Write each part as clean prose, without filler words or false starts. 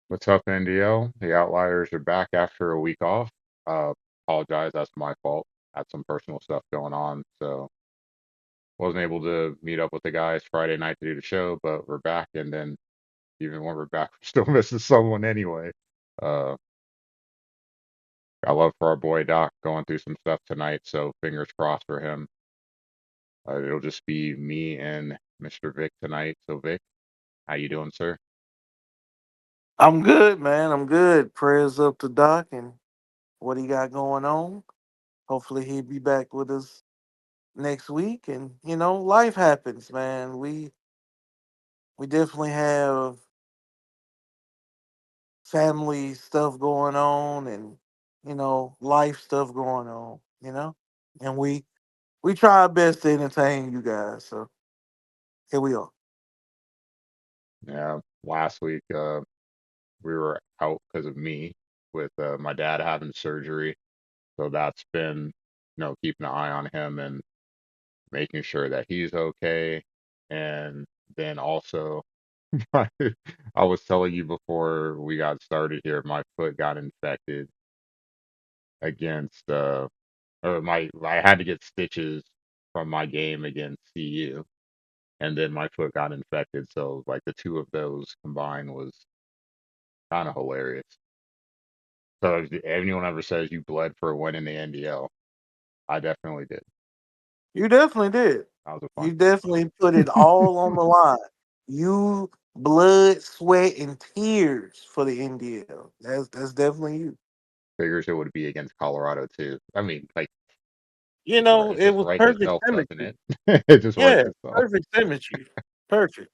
What's up, NDL? The Outliers are back after a week off. Apologize, that's my fault. Had some personal stuff going on, so wasn't able to meet up with the guys Friday night to do the show, but we're back, and then even when we're back, we're still missing someone anyway. Uh, got love for our boy Doc going through some stuff tonight, so fingers crossed for him. It'll just be me and Mr. Vic tonight. So Vic, how you doing, sir? I'm good, man. I'm good. Prayers up to Doc and what he got going on. Hopefully he'll be back with us next week. And life happens, man. We definitely have family stuff going on and life stuff going on. And we try our best to entertain you guys. So here we are. Yeah, last week we were out because of me with my dad having surgery. So that's been, keeping an eye on him and making sure that he's okay. And then also, I was telling you before we got started here, my foot got infected against, or I had to get stitches from my game against CU. And then my foot got infected. So, like, the two of those combined was kind of hilarious. So, if anyone ever says you bled for a win in the NDL, I definitely did. You definitely did. That was a fun. You definitely put it all on the line. You blood, sweat, and tears for the NDL. That's definitely you. Figures it would be against Colorado too. I mean, like It it just was writes perfect itself, doesn't symmetry. it? It just writes Yeah, itself. perfect symmetry. Perfect.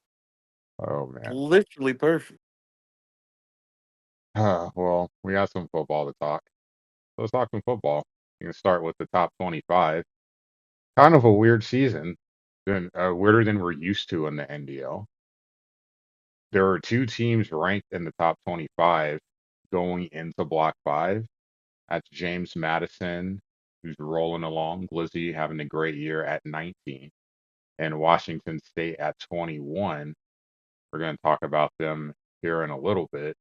Oh man. Literally perfect. Well, we got some football to talk. Let's talk some football. You can start with the top 25. Kind of a weird season, than weirder than we're used to in the NDL. There are two teams ranked in the top 25 going into Block 5. That's James Madison, who's rolling along, Glizzy having a great year at 19, and Washington State at 21. We're going to talk about them here in a little bit.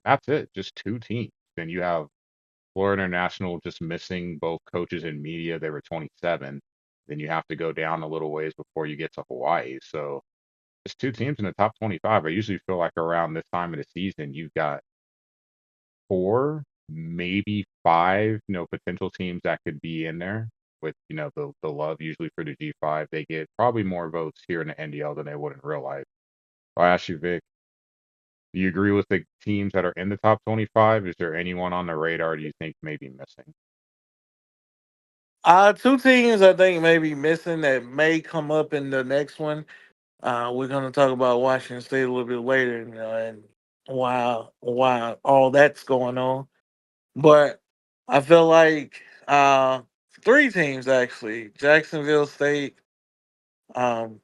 That's it, just two teams. Then you have Florida International just missing both coaches and media. They were 27. Then you have to go down a little ways before you get to Hawaii. So just two teams in the top 25. I usually feel like around this time of the season, you've got four, maybe five, potential teams that could be in there with, the love usually for the G5. They get probably more votes here in the NDL than they would in real life. So I ask you, Vic, do you agree with the teams that are in the top 25? Is there anyone on the radar do you think may be missing? Two teams I think may be missing that may come up in the next one. We're gonna talk about Washington State a little bit later, and why all that's going on. But I feel like three teams actually: Jacksonville State, um,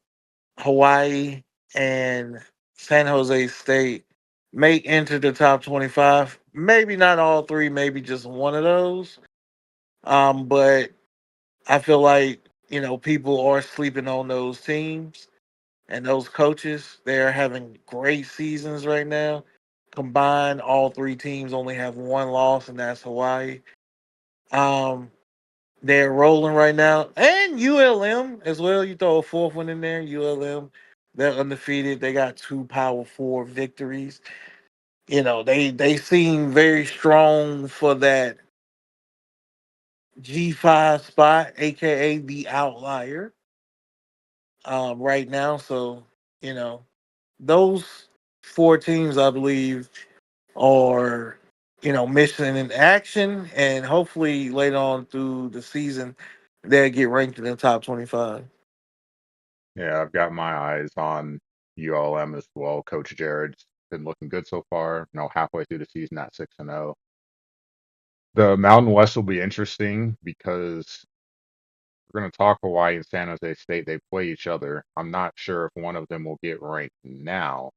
Hawaii, and San Jose State may enter the top 25. Maybe not all three, maybe just one of those. But I feel like, people are sleeping on those teams and those coaches. They're having great seasons right now. Combined, all three teams only have one loss, and that's Hawaii. Um, they're rolling right now, and ULM as well. You throw a fourth one in there, ULM. They're undefeated. They got two Power Four victories. They seem very strong for that G5 spot, aka the outlier, right now. So you know those four teams, I believe, are missing in action, and hopefully later on through the season they'll get ranked in the top 25. Yeah, I've got my eyes on ULM as well. Coach Jared's been looking good so far. Halfway through the season at 6-0. The Mountain West will be interesting because we're going to talk Hawaii and San Jose State. They play each other. I'm not sure if one of them will get ranked now,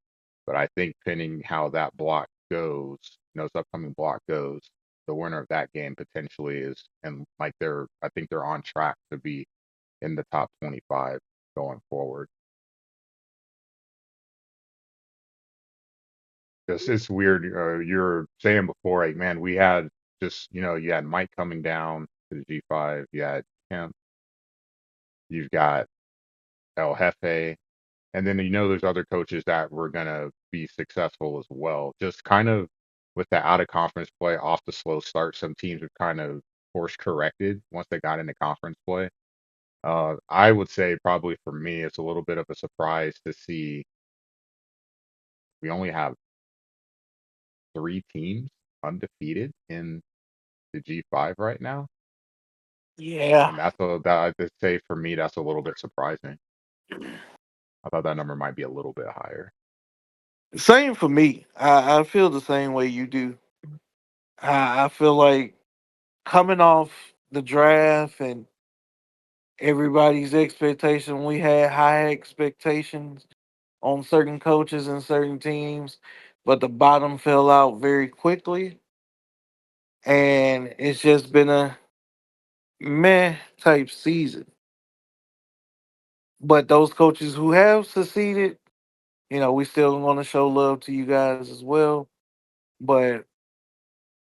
but I think pending how that block goes, this upcoming block goes, the winner of that game potentially is, and like I think they're on track to be in the top 25 going forward. it's weird. You're saying before, like, man, we had just, you had Mike coming down to the G5. You had Kemp. You've got El Jefe. And then there's other coaches that were gonna be successful as well. Just kind of with the out of conference play off the slow start, some teams have kind of course corrected once they got into conference play. I would say probably for me, it's a little bit of a surprise to see we only have 3 teams undefeated in the G5 right now, Yeah. and that I'd say for me that's a little bit surprising. I thought that number might be a little bit higher. Same for me. I feel the same way you do. I feel like coming off the draft and everybody's expectation, we had high expectations on certain coaches and certain teams, but the bottom fell out very quickly. And it's just been a meh type season. But those coaches who have succeeded, we still want to show love to you guys as well. But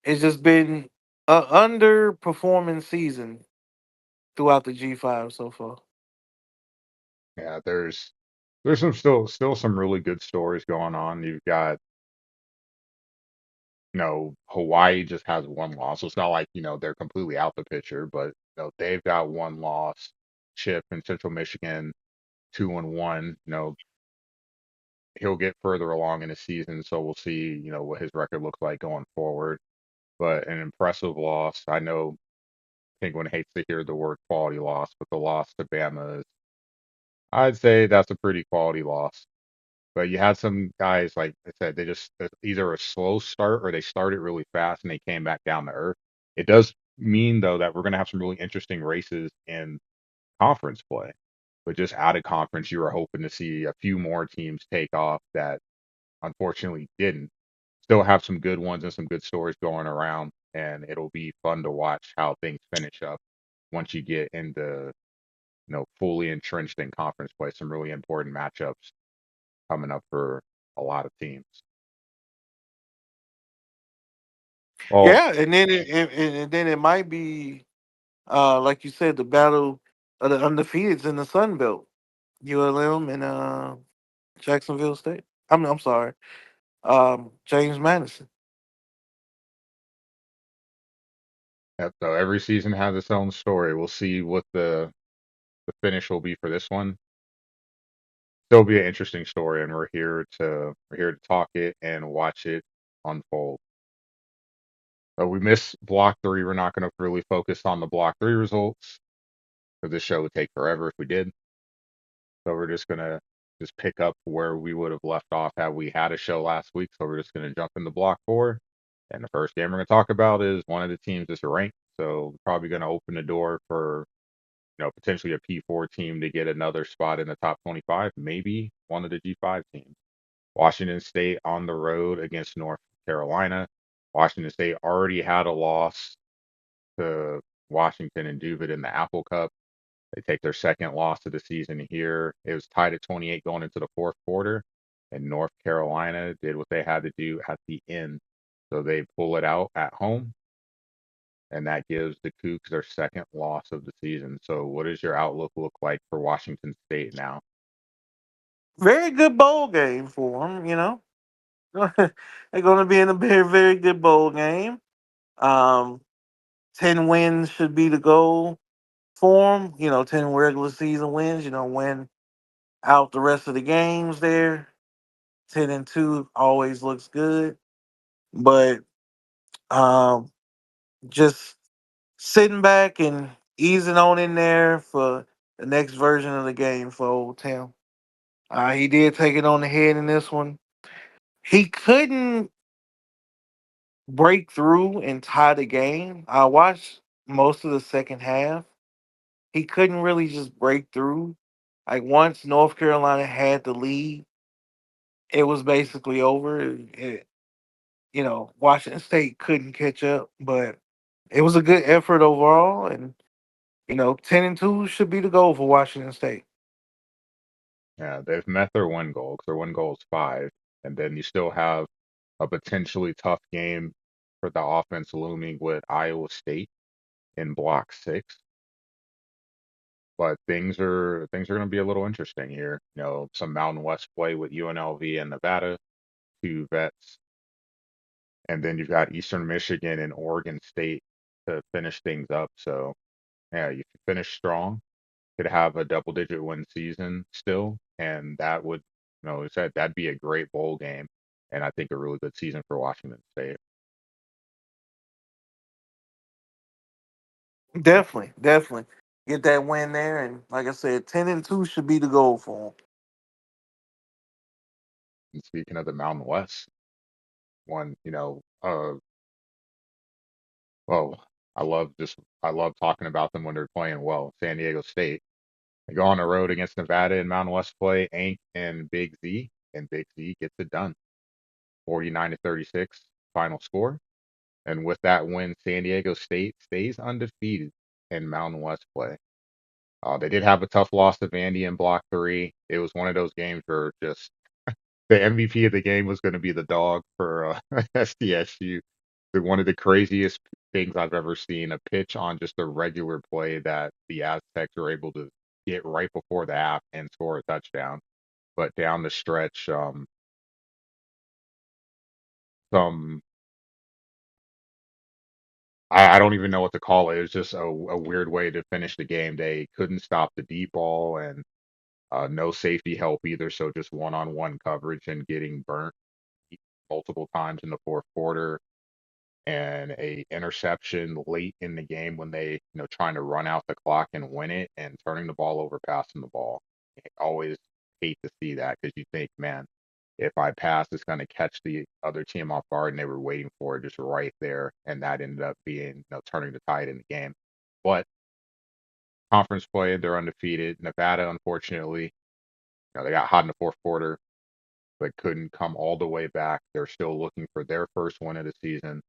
it's just been a underperforming season throughout the G5 so far. Yeah, there's still some really good stories going on. You've got, Hawaii just has one loss. So it's not like, they're completely out the picture, but they've got one loss. Chip in Central Michigan, 2-1. He'll get further along in the season, so we'll see, what his record looks like going forward. But an impressive loss. I know Penguin hates to hear the word quality loss, but the loss to Bama is, I'd say that's a pretty quality loss. But you had some guys, like I said, they just either a slow start or they started really fast and they came back down to earth. It does mean though that we're going to have some really interesting races in conference play. But just out of conference, you were hoping to see a few more teams take off that unfortunately didn't. Still have some good ones and some good stories going around, and it'll be fun to watch how things finish up once you get into, fully entrenched in conference play. Some really important matchups coming up for a lot of teams. Well, Yeah, and then and then it might be like you said, the battle of the undefeateds in the Sun Belt, ULM and Jacksonville State. I'm sorry, James Madison. yep, so every season has its own story. We'll see what the finish will be for this one. Still be an interesting story, and we're here to talk it and watch it unfold. We missed block three. We're not going to really focus on the block three results because this show would take forever if we did. So we're just gonna just pick up where we would have left off had we had a show last week. So we're just gonna jump into block four. And the first game we're gonna talk about is one of the teams that's ranked. So probably gonna open the door for, potentially a P4 team to get another spot in the top 25, maybe one of the G5 teams. Washington State on the road against North Carolina. Washington State already had a loss to Washington and Duvit in the Apple Cup. They take their second loss of the season here. It was tied at 28 going into the fourth quarter, and North Carolina did what they had to do at the end. So they pull it out at home, and that gives the Cougs their second loss of the season. So what does your outlook look like for Washington State now? Very good bowl game for them. They're going to be in a very very good bowl game. Um, 10 wins should be the goal for them. 10 regular season wins. Win out the rest of the games there. 10-2 always looks good, but um, just sitting back and easing on in there for the next version of the game for old Tim. He did take it on the head in this one. He couldn't break through and tie the game. I watched most of the second half. He couldn't really just break through. Like once North Carolina had the lead, it was basically over. Washington State couldn't catch up, but it was a good effort overall. And 10-2 should be the goal for Washington State. Yeah, they've met their one goal because their one goal is five, and then you still have a potentially tough game for the offense looming with Iowa State in Block 6. But things are going to be a little interesting here. Some Mountain West play with UNLV and Nevada, two vets, and then you've got Eastern Michigan and Oregon State to finish things up. So yeah, you can finish strong, could have a double-digit win season still, and that would, like I said, that'd be a great bowl game, and I think a really good season for Washington State. Definitely, definitely get that win there, and like I said, 10-2 should be the goal for them. And speaking of the Mountain West, one, well, I love talking about them when they're playing well. San Diego State. They go on the road against Nevada in Mountain West play, Ank and Big Z, and Big Z gets it done. 49-36 final score. And with that win, San Diego State stays undefeated in Mountain West play. They did have a tough loss to Vandy in Block 3. It was one of those games where just the MVP of the game was going to be the dog for SDSU. One of the craziest things I've ever seen, a pitch on just a regular play that the Aztecs were able to get right before the half and score a touchdown. But down the stretch, some I don't even know what to call it. It was just a weird way to finish the game. They couldn't stop the deep ball and no safety help either. So just one-on-one coverage and getting burnt multiple times in the fourth quarter, and a interception late in the game when they, trying to run out the clock and win it, and turning the ball over, passing the ball. I always hate to see that because you think, man, if I pass, it's going to catch the other team off guard, and they were waiting for it just right there, and that ended up being, turning the tide in the game. But conference play, they're undefeated. Nevada, unfortunately, they got hot in the fourth quarter, but couldn't come all the way back. They're still looking for their first win of the season.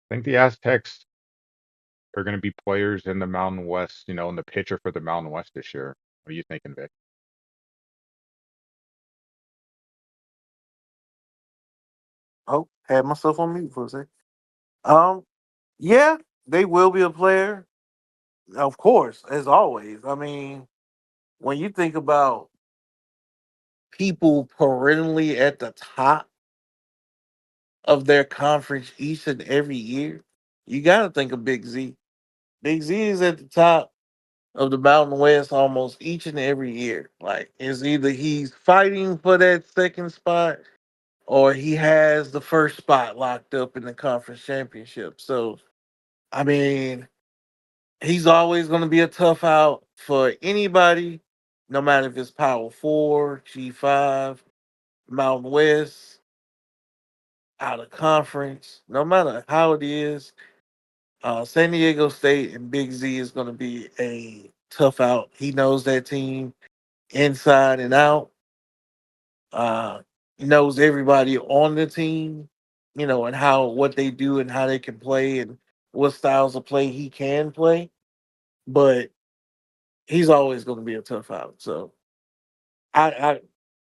I think the Aztecs are going to be players in the Mountain West, in the picture for the Mountain West this year. What are you thinking, Vic? Oh, had myself on mute for a second. Um, yeah, they will be a player, of course, as always. I mean, when you think about people perennially at the top of their conference each and every year, you got to think of Big Z. Big Z is at the top of the Mountain West almost each and every year. Like, it's either he's fighting for that second spot or he has the first spot locked up in the conference championship. So, I mean, he's always going to be a tough out for anybody, no matter if it's Power Four, G5, Mountain West, out of conference, no matter how it is. San Diego State and Big Z is going to be a tough out. He knows that team inside and out. Uh, he knows everybody on the team, and how what they do and how they can play and what styles of play he can play. But he's always going to be a tough out. So I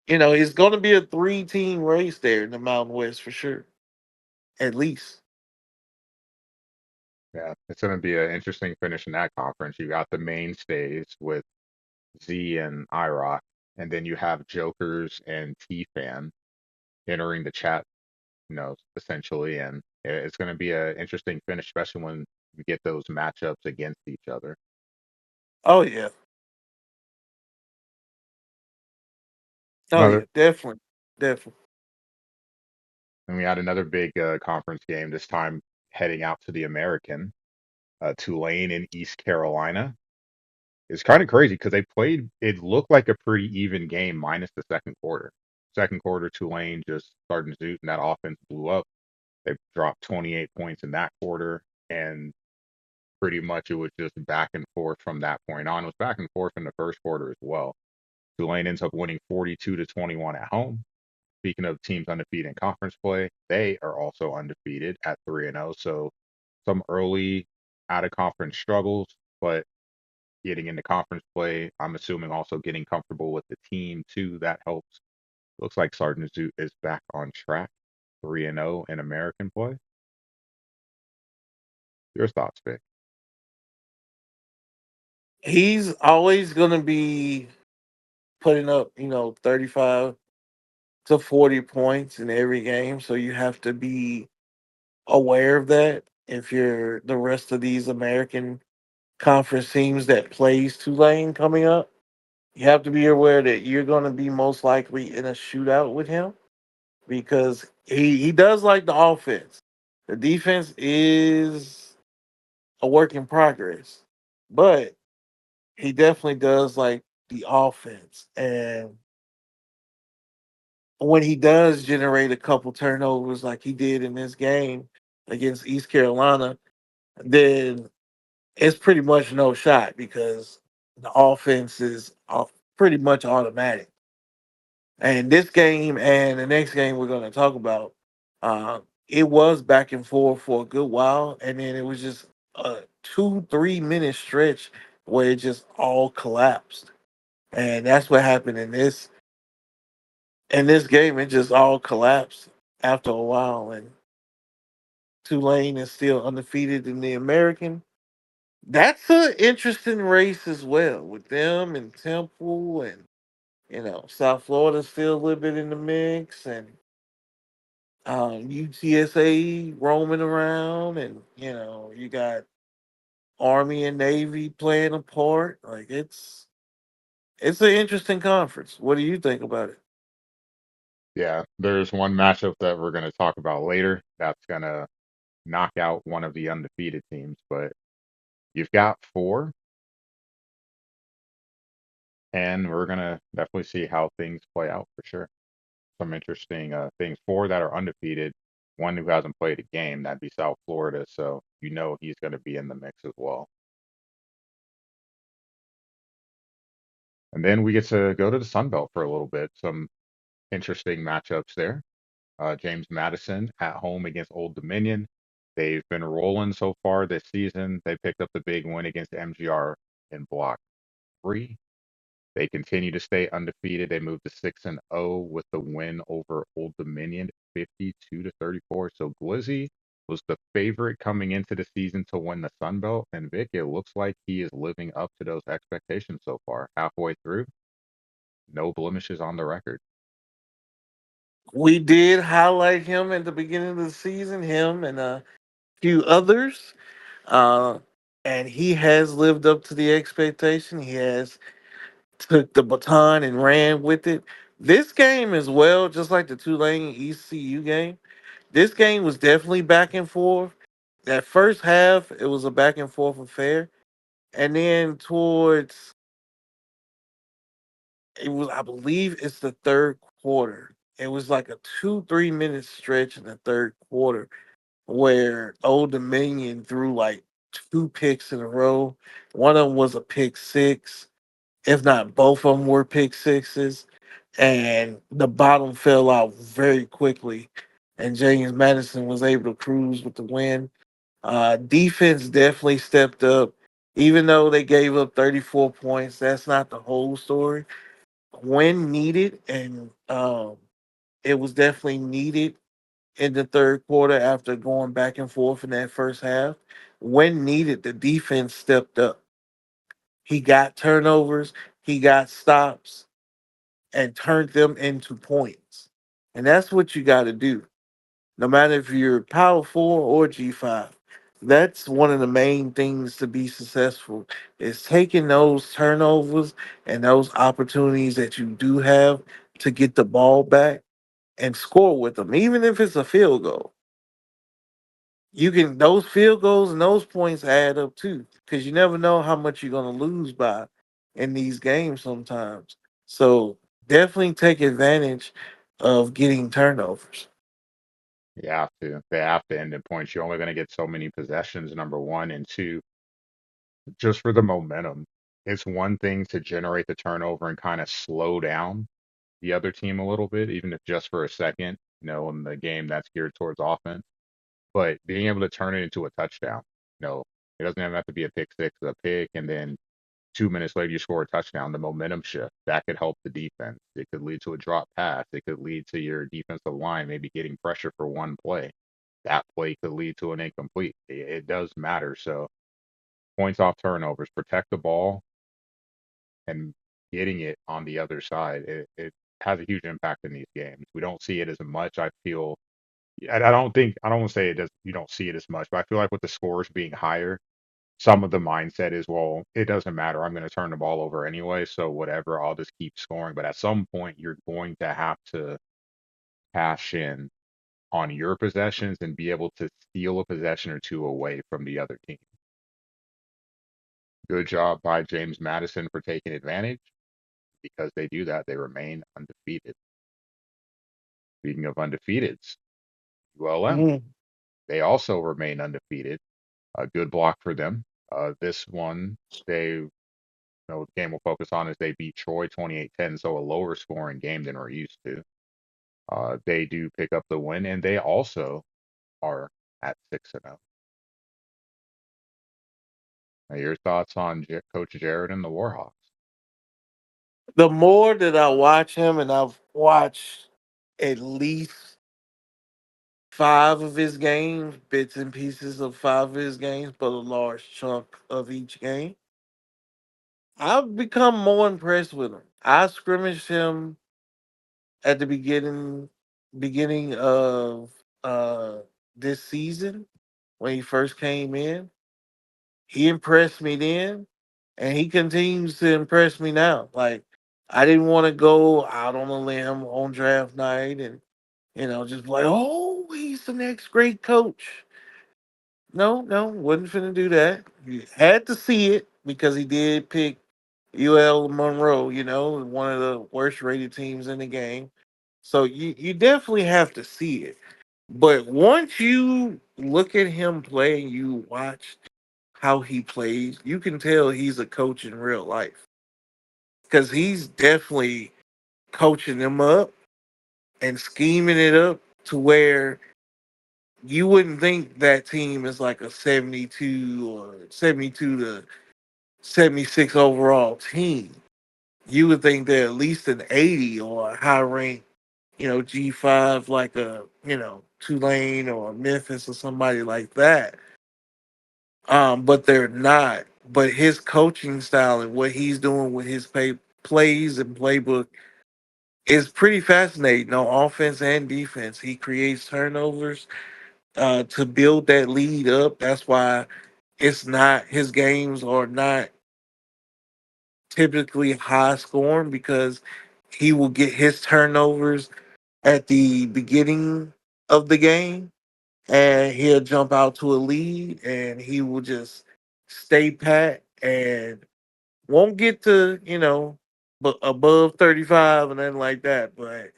it's going to be a three-team race there in the Mountain West for sure, at least. Yeah, it's going to be an interesting finish in that conference. You got the mainstays with Z and IROC, and then you have Jokers and T-Fan entering the chat, essentially. And it's going to be an interesting finish, especially when you get those matchups against each other. Oh yeah, oh Another, yeah, definitely, definitely. and we had another big conference game, this time heading out to the American, Tulane in East Carolina. It's kind of crazy because it looked like a pretty even game minus the second quarter. Second quarter, Tulane just starting to zoot, and that offense blew up. They dropped 28 points in that quarter, and pretty much it was just back and forth from that point on. It was back and forth in the first quarter as well. Tulane ends up winning 42-21 at home. Speaking of teams undefeated in conference play, they are also undefeated at 3-0. So some early out of conference struggles, but getting into conference play, I'm assuming also getting comfortable with the team too. That helps. Looks like Sergeant Zoot is back on track. 3-0 in American play. Your thoughts, Vic? He's always going to be putting up, 35 to 40 points in every game. So you have to be aware of that if you're the rest of these American conference teams that plays Tulane coming up. You have to be aware that you're going to be most likely in a shootout with him because he does like the offense. The defense is a work in progress, but he definitely does like the offense. And when he does generate a couple turnovers like he did in this game against East Carolina, then it's pretty much no shot because the offense is pretty much automatic. And this game and the next game we're going to talk about, uh, it was back and forth for a good while, and then it was just a 2 3 minute stretch where it just all collapsed, and that's what happened in this game. It just all collapsed after a while, and Tulane is still undefeated in the American. That's an interesting race as well with them and Temple and South Florida still a little bit in the mix and UTSA roaming around, and you got Army and Navy playing a part. Like it's an interesting conference. What do you think about it? Yeah, there's one matchup that we're going to talk about later that's going to knock out one of the undefeated teams, but you've got four, and we're going to definitely see how things play out for sure. Some interesting things. Four that are undefeated, one who hasn't played a game, that'd be South Florida, so he's going to be in the mix as well. And then we get to go to the Sun Belt for a little bit. Some interesting matchups there. James Madison at home against Old Dominion. They've been rolling so far this season. They picked up the big win against MGR in Block 3. They continue to stay undefeated. They moved to 6-0 with the win over Old Dominion, 52-34. So Glizzy was the favorite coming into the season to win the Sun Belt, and Vic, it looks like he is living up to those expectations so far. Halfway through, no blemishes on the record. We did highlight him at the beginning of the season, him and a few others, uh, and he has lived up to the expectation. He has took the baton and ran with it. This game as well, just like the Tulane ECU game. This game was definitely back and forth. That first half, it was a back and forth affair, and then towards it was, I believe, it's the third quarter. It was like a 2 3 minute stretch in the third quarter where Old Dominion threw like two picks in a row. One of them was a pick six, if not both of them were pick sixes, and the bottom fell out very quickly. And James Madison was able to cruise with the win. Defense definitely stepped up. Even though they gave up 34 points, that's not the whole story. When needed, and it was definitely needed in the third quarter after going back and forth in that first half. When needed, the defense stepped up. He got turnovers, he got stops, and turned them into points. And that's what you got to do. No matter if you're Power 4 or G5. That's one of the main things to be successful is taking those turnovers and those opportunities that you do have to get the ball back and score with them, even if it's a field goal. You can those field goals and those points add up too, because you never know how much you're gonna lose by in these games sometimes. So definitely take advantage of getting turnovers. You have to. They have to end in points. You're only going to get so many possessions, number one. And two, just for the momentum. It's one thing to generate the turnover and kind of slow down the other team a little bit, even if just for a second, in the game that's geared towards offense. But being able to turn it into a touchdown, it doesn't even have to be a pick six, a pick, and then 2 minutes later you score a touchdown, the momentum shift that could help the defense. It could lead to a drop pass. It could lead to your defensive line maybe getting pressure for one play. That play could lead to an incomplete. It does matter. So points off turnovers, protect the ball, and getting it on the other side. It has a huge impact in these games. We don't see it as much. I feel. I don't think. I don't want to say it does. You don't see it as much, but I feel like with the scores being higher, some of the mindset is, well, it doesn't matter. I'm going to turn the ball over anyway, so whatever. I'll just keep scoring. But at some point, you're going to have to cash in on your possessions and be able to steal a possession or two away from the other team. Good job by James Madison for taking advantage. Because they do that, they remain undefeated. Speaking of undefeateds, ULM, Mhm. they also remain undefeated. A good block for them. This one, the game we'll focus on is they beat Troy 28-10, so a lower scoring game than we're used to. They do pick up the win, and they also are at 6-0. Now, your thoughts on Coach Jared and the Warhawks? The more that I watch him, and I've watched at least five of his games, bits and pieces of five of his games, but a large chunk of each game, I've become more impressed with him. I scrimmaged him at the beginning of this season when he first came in. He impressed me then, and he continues to impress me now. Like, I didn't want to go out on a limb on draft night and just be like, oh, he's the next great coach. No, no, wasn't finna do that. You had to see it because he did pick UL Monroe, one of the worst rated teams in the game. So you definitely have to see it. But once you look at him play and you watch how he plays, you can tell he's a coach in real life because he's definitely coaching them up and scheming it up to where you wouldn't think that team is like a 72 or 72 to 76 overall team. You would think they're at least an 80 or a high rank, G5 like a, Tulane or Memphis or somebody like that. But they're not. But his coaching style and what he's doing with his plays and playbook is pretty fascinating on offense and defense. He creates turnovers to build that lead up. That's why it's not his games are not typically high scoring because he will get his turnovers at the beginning of the game and he'll jump out to a lead and he will just stay pat and won't get to, but above 35 and nothing like that. But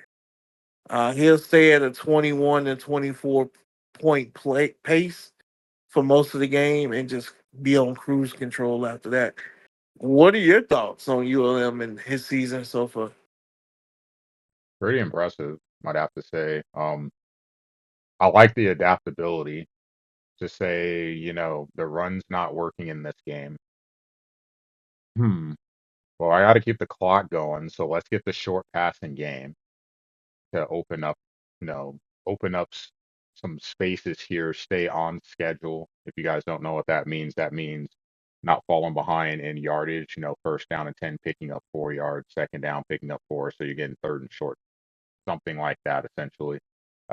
he'll stay at a 21 and 24 point play pace for most of the game and just be on cruise control after that. What are your thoughts on ULM and his season so far? Pretty impressive, I'd have to say. I like the adaptability to say, the run's not working in this game. Hmm. Well, I got to keep the clock going, so let's get the short passing game to open up, you know, open up some spaces here, stay on schedule. If you guys don't know what that means not falling behind in yardage, first down and 10, picking up 4 yards, second down, picking up four. So you're getting third and short, something like that, essentially.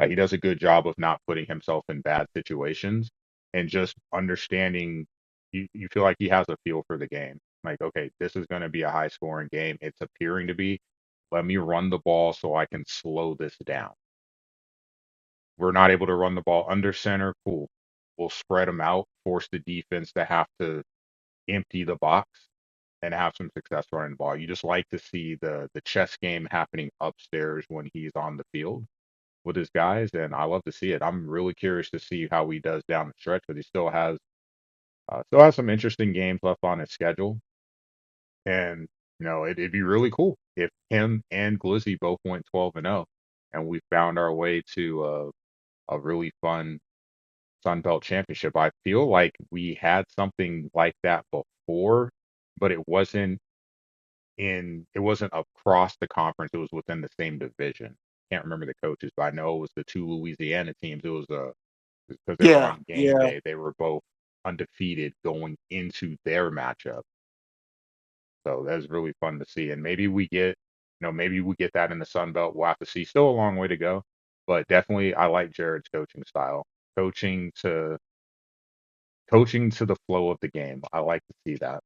He does a good job of not putting himself in bad situations and just understanding. You feel like he has a feel for the game. Like, okay, this is going to be a high scoring game. It's appearing to be. Let me run the ball so I can slow this down. We're not able to run the ball under center. Cool. We'll spread them out, force the defense to have to empty the box and have some success running the ball. You just like to see the chess game happening upstairs when he's on the field with his guys, and I love to see it. I'm really curious to see how he does down the stretch because he still has some interesting games left on his schedule, and it'd be really cool if him and Glizzy both went 12-0, and we found our way to a really fun Sun Belt championship. I feel like we had something like that before but it wasn't across the conference. It was within the same division. Can't remember the coaches, but I know it was the two Louisiana teams. It was because they were Yeah, on game yeah. day. They were both undefeated going into their matchup. So that was really fun to see. And maybe we get that in the Sun Belt. We'll have to see. Still a long way to go, but definitely I like Jared's coaching style. Coaching to coaching to the flow of the game. I like to see that.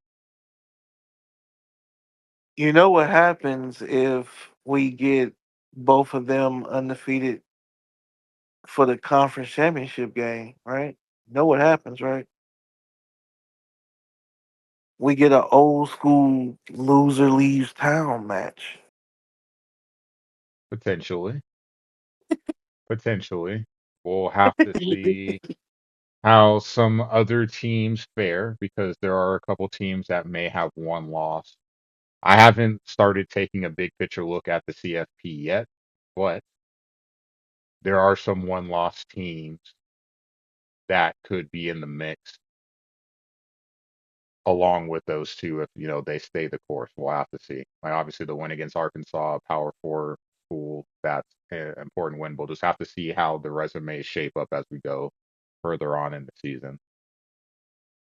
You know what happens if we get both of them undefeated for the conference championship game, right? You know what happens, right? We get an old school loser leaves town match. Potentially. Potentially. We'll have to see how some other teams fare because there are a couple teams that may have one loss. I haven't started taking a big picture look at the CFP yet, but there are some one loss teams that could be in the mix along with those two if they stay the course. We'll have to see. Like obviously the win against Arkansas, Power Four school, that's an important win. We'll just have to see how the resumes shape up as we go further on in the season.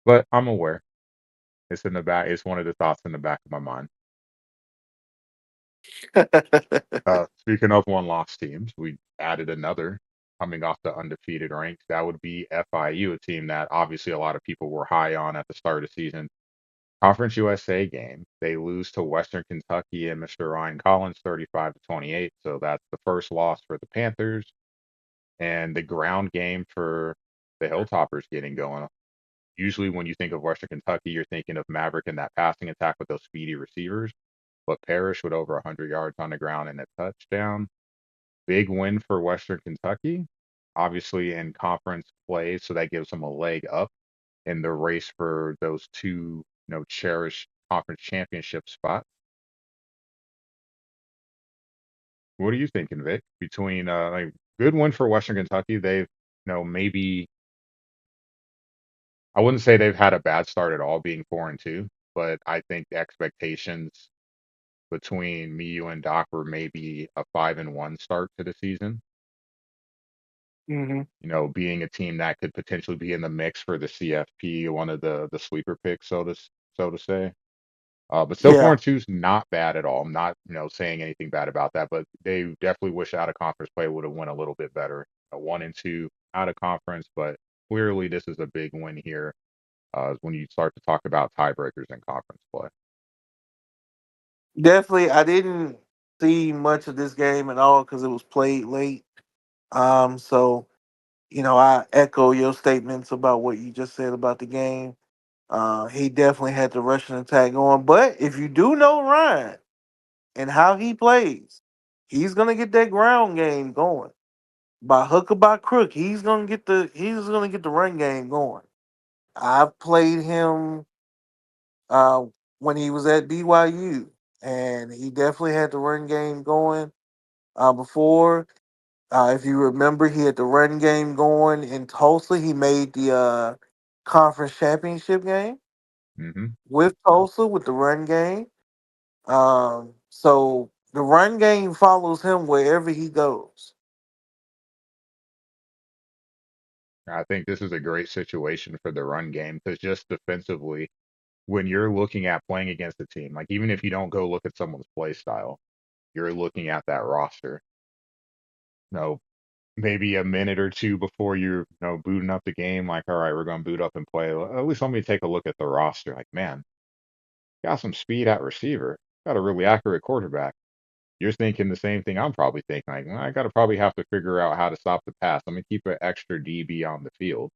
But I'm aware. It's in the back. It's one of the thoughts in the back of my mind. Speaking of one loss teams, we added another coming off the undefeated ranks. That would be FIU, a team that obviously a lot of people were high on at the start of the season. Conference USA game, they lose to Western Kentucky and Mr. Ryan Collins 35-28. So that's the first loss for the Panthers and the ground game for the Hilltoppers getting going. Usually when you think of Western Kentucky, you're thinking of Maverick and that passing attack with those speedy receivers. But Parrish with over 100 yards on the ground and a touchdown. Big win for Western Kentucky, obviously in conference play, so that gives them a leg up in the race for those two, cherished conference championship spots. What are you thinking, Vic? Between like good win for Western Kentucky, they've maybe I wouldn't say they've had a bad start at all, being 4-2, but I think the expectations between me, you, and Doc were maybe a 5-1 start to the season. Hmm. Being a team that could potentially be in the mix for the CFP, one of the sleeper picks, so to say. But still, four Yeah, and two is not bad at all. I'm not saying anything bad about that, but they definitely wish out of conference play would have went a little bit better. 1-2 out of conference, but clearly this is a big win here when you start to talk about tiebreakers in conference play. definitely. I didn't see much of this game at all because it was played late. So I echo your statements about what you just said about the game. He definitely had the rushing attack going. But if you do know Ryan and how he plays, he's gonna get that ground game going. By hook or by crook, he's gonna get the run game going. I've played him uh, when he was at BYU, and he definitely had the run game going. Before, if you remember, he had the run game going in Tulsa. He made the conference championship game hmm with Tulsa with the run game. So the run game follows him wherever he goes. I think this is a great situation for the run game because just defensively, when you're looking at playing against a team, like even if you don't go look at someone's play style, you're looking at that roster. No, maybe a minute or two before you're booting up the game, like, all right, we're going to boot up and play. At least let me take a look at the roster. Like, man, got some speed at receiver, got a really accurate quarterback. You're thinking the same thing I'm probably thinking. Like, well, I got to probably have to figure out how to stop the pass. Let me keep an extra DB on the field.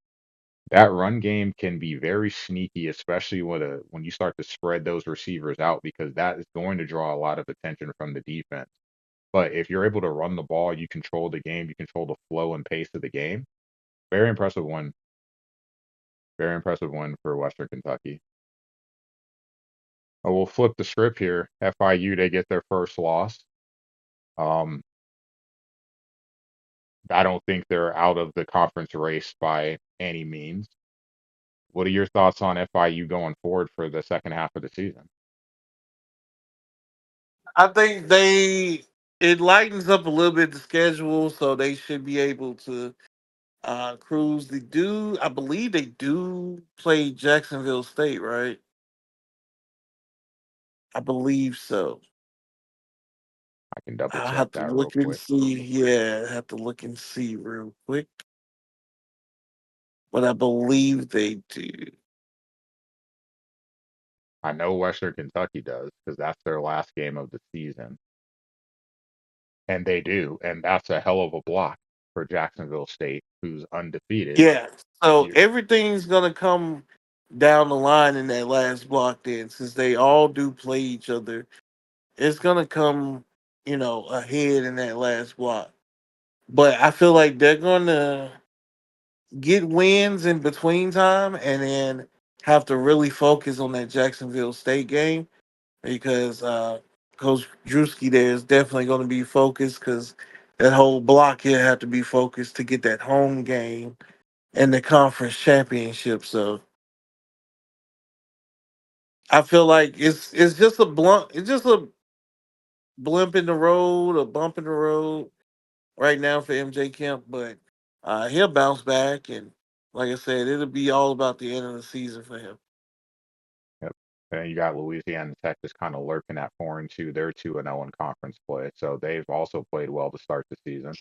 That run game can be very sneaky, especially when you start to spread those receivers out, because that is going to draw a lot of attention from the defense. But if you're able to run the ball, you control the game, you control the flow and pace of the game. Very impressive win. Very impressive win for Western Kentucky. We'll flip the script here. FIU, they get their first loss. Um, I don't think they're out of the conference race by any means. What are your thoughts on FIU going forward for the second half of the season? I think it lightens up a little bit the schedule, so they should be able to cruise. I believe they do play Jacksonville State, right? I believe so. I can double I'll check have to that real look and quick. see. Yeah, I have to look and see real quick. But I believe they do. I know Western Kentucky does because that's their last game of the season, and they do, and that's a hell of a block for Jacksonville State, who's undefeated. Yeah. So You, everything's gonna come down the line in that last block then, since they all do play each other. It's gonna come, ahead in that last block. But I feel like they're gonna get wins in between time and then have to really focus on that Jacksonville State game because Coach Drewski there is definitely going to be focused because that whole block here have to be focused to get that home game and the conference championship. So I feel like it's just a blunt, it's just a blimp in the road, a bump in the road right now for MJ Kemp, but he'll bounce back and like I said, it'll be all about the end of the season for him. yep. And you got Louisiana Tech just kind of lurking at 4-2. They're 2-0 in conference play, so they've also played well to start the season.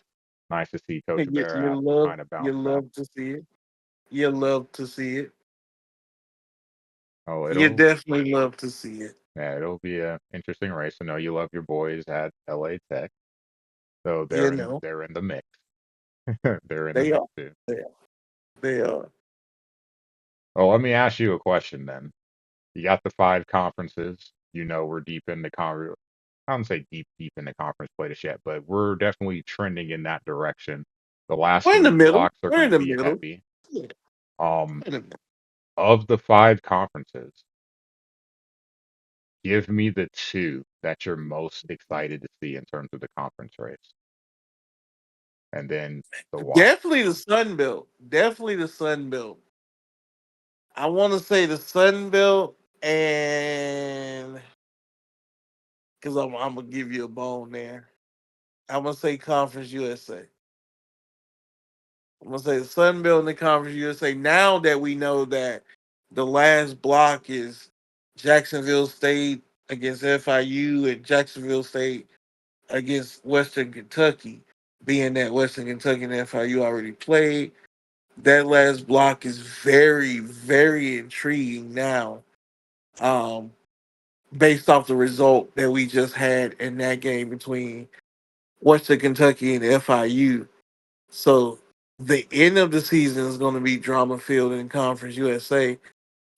Nice to see Coach You Barrett love kind of you bounce back. love to see it. You love to see it. Oh, You it'll definitely love to see it. yeah, it'll be a interesting race. I know you love your boys at LA Tech, so You know they're in the mix. They're in the they mix are. too. They are. They are. Oh, let me ask you a question then. You got the five conferences. You know we're deep in the I don't say deep in the conference play just yet, but we're definitely trending in that direction. The last We're in the three middle. blocks are We're going in to the be middle. heavy. Yeah, Um, we're in the middle. of the five conferences, give me the two that you're most excited to see in terms of the conference race, and then the why. Definitely the Sun Belt. Definitely the Sun Belt. I want to say the Sun Belt and because I'm gonna give you a bone there. I'm gonna say Conference USA. I'm gonna say the Sun Belt and the Conference USA. Now that we know that the last block is Jacksonville State against FIU and Jacksonville State against Western Kentucky, being that Western Kentucky and FIU already played, that last block is very, very intriguing now. Um, Based off the result that we just had in that game between Western Kentucky and FIU. So the end of the season is going to be drama filled in Conference USA,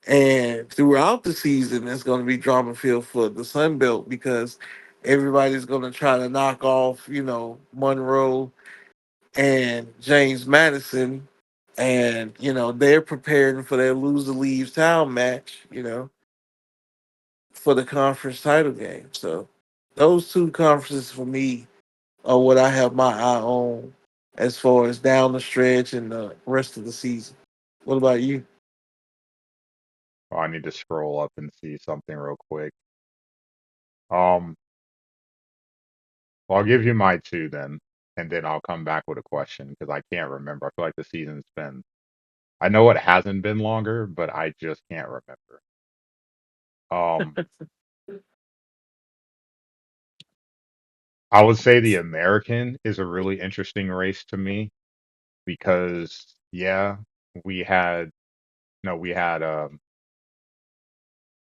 and throughout the season it's going to be drama filled for the Sun Belt because everybody's going to try to knock off, Monroe and James Madison, and they're preparing for their loser leaves town match, for the conference title game. So those two conferences for me are what I have my eye on as far as down the stretch and the rest of the season. What about you? Oh, I need to scroll up and see something real quick. Um, well, I'll give you my two then, and then I'll come back with a question because I can't remember. I feel like the season's been, I know it hasn't been longer, but I just can't remember. Um, I would say the American is a really interesting race to me because, yeah, we had, no, we had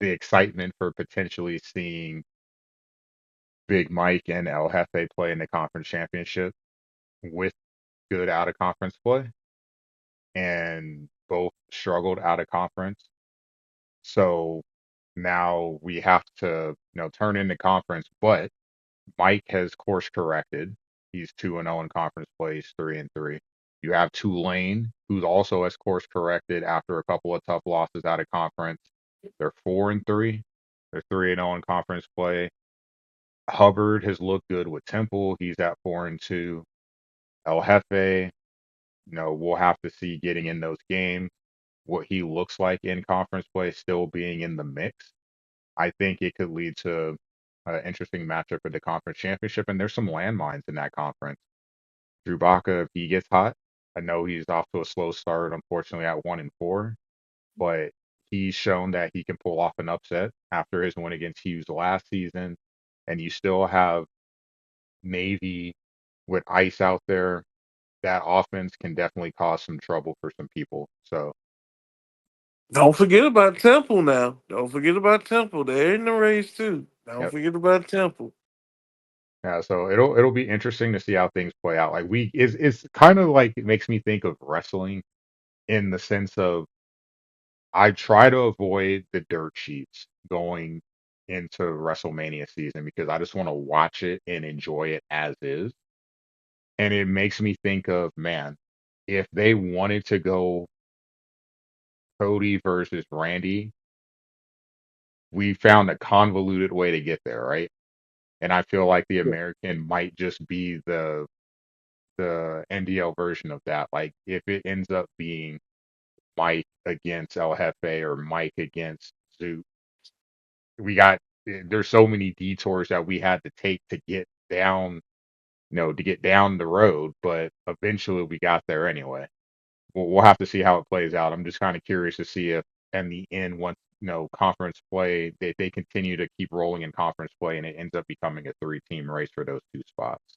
the excitement for potentially seeing Big Mike and El Jefe play in the conference championship with good out of conference play, and both struggled out of conference. So now we have to, turn into conference, but Mike has course corrected. He's 2-0 in conference play. He's 3-3. You have Tulane, who's also has course corrected after a couple of tough losses out of conference. They're 4-3. They're 3-0 in conference play. Hubbard has looked good with Temple. He's at 4-2. El Jefe, we'll have to see getting in those games. what he looks like in conference play still being in the mix, I think it could lead to an interesting matchup for the conference championship. And there's some landmines in that conference. Drew Baca, if he gets hot, I know he's off to a slow start, unfortunately, at 1-4, but he's shown that he can pull off an upset after his win against Hughes last season. And you still have Navy with Ice out there. That offense can definitely cause some trouble for some people. So, Don't forget about Temple now. Don't forget about Temple. They're in the race too. Don't yep. forget about Temple. Yeah, so it'll be interesting to see how things play out. Like we is it's kind of like it makes me think of wrestling in the sense of I try to avoid the dirt sheets going into WrestleMania season because I just want to watch it and enjoy it as is. And it makes me think of, man, if they wanted to go Cody versus Randy, we found a convoluted way to get there, right? And I feel like the Yeah. American might just be the NDL version of that. Like if it ends up being Mike against El Jefe or Mike against Zoot, we got there's so many detours that we had to take to get down, to get down the road, but eventually we got there anyway. We'll have to see how it plays out. I'm just kind of curious to see if in the end, once conference play, they continue to keep rolling in conference play, and it ends up becoming a three-team race for those two spots.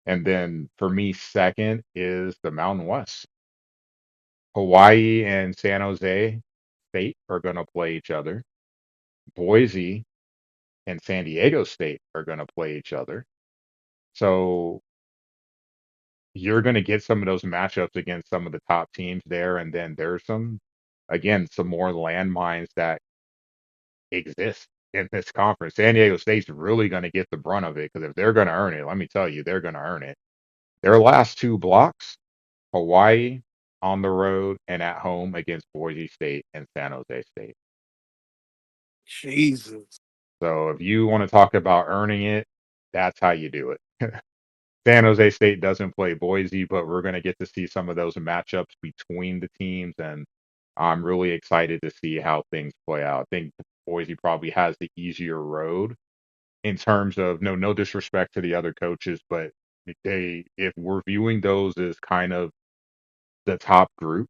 And then for me, second is the Mountain West. Hawaii and San Jose State are going to play each other. Boise and San Diego State are going to play each other. So you're going to get some of those matchups against some of the top teams there. And then there's again, some more landmines that exist in this conference. San Diego State's really going to get the brunt of it because if they're going to earn it, let me tell you, they're going to earn it. Their last two blocks, Hawaii on the road and at home against Boise State and San Jose State. Jesus. So if you want to talk about earning it, that's how you do it. San Jose State doesn't play Boise, but we're going to get to see some of those matchups between the teams, and I'm really excited to see how things play out. I think Boise probably has the easier road in terms of no disrespect to the other coaches, but if we're viewing those as kind of the top group,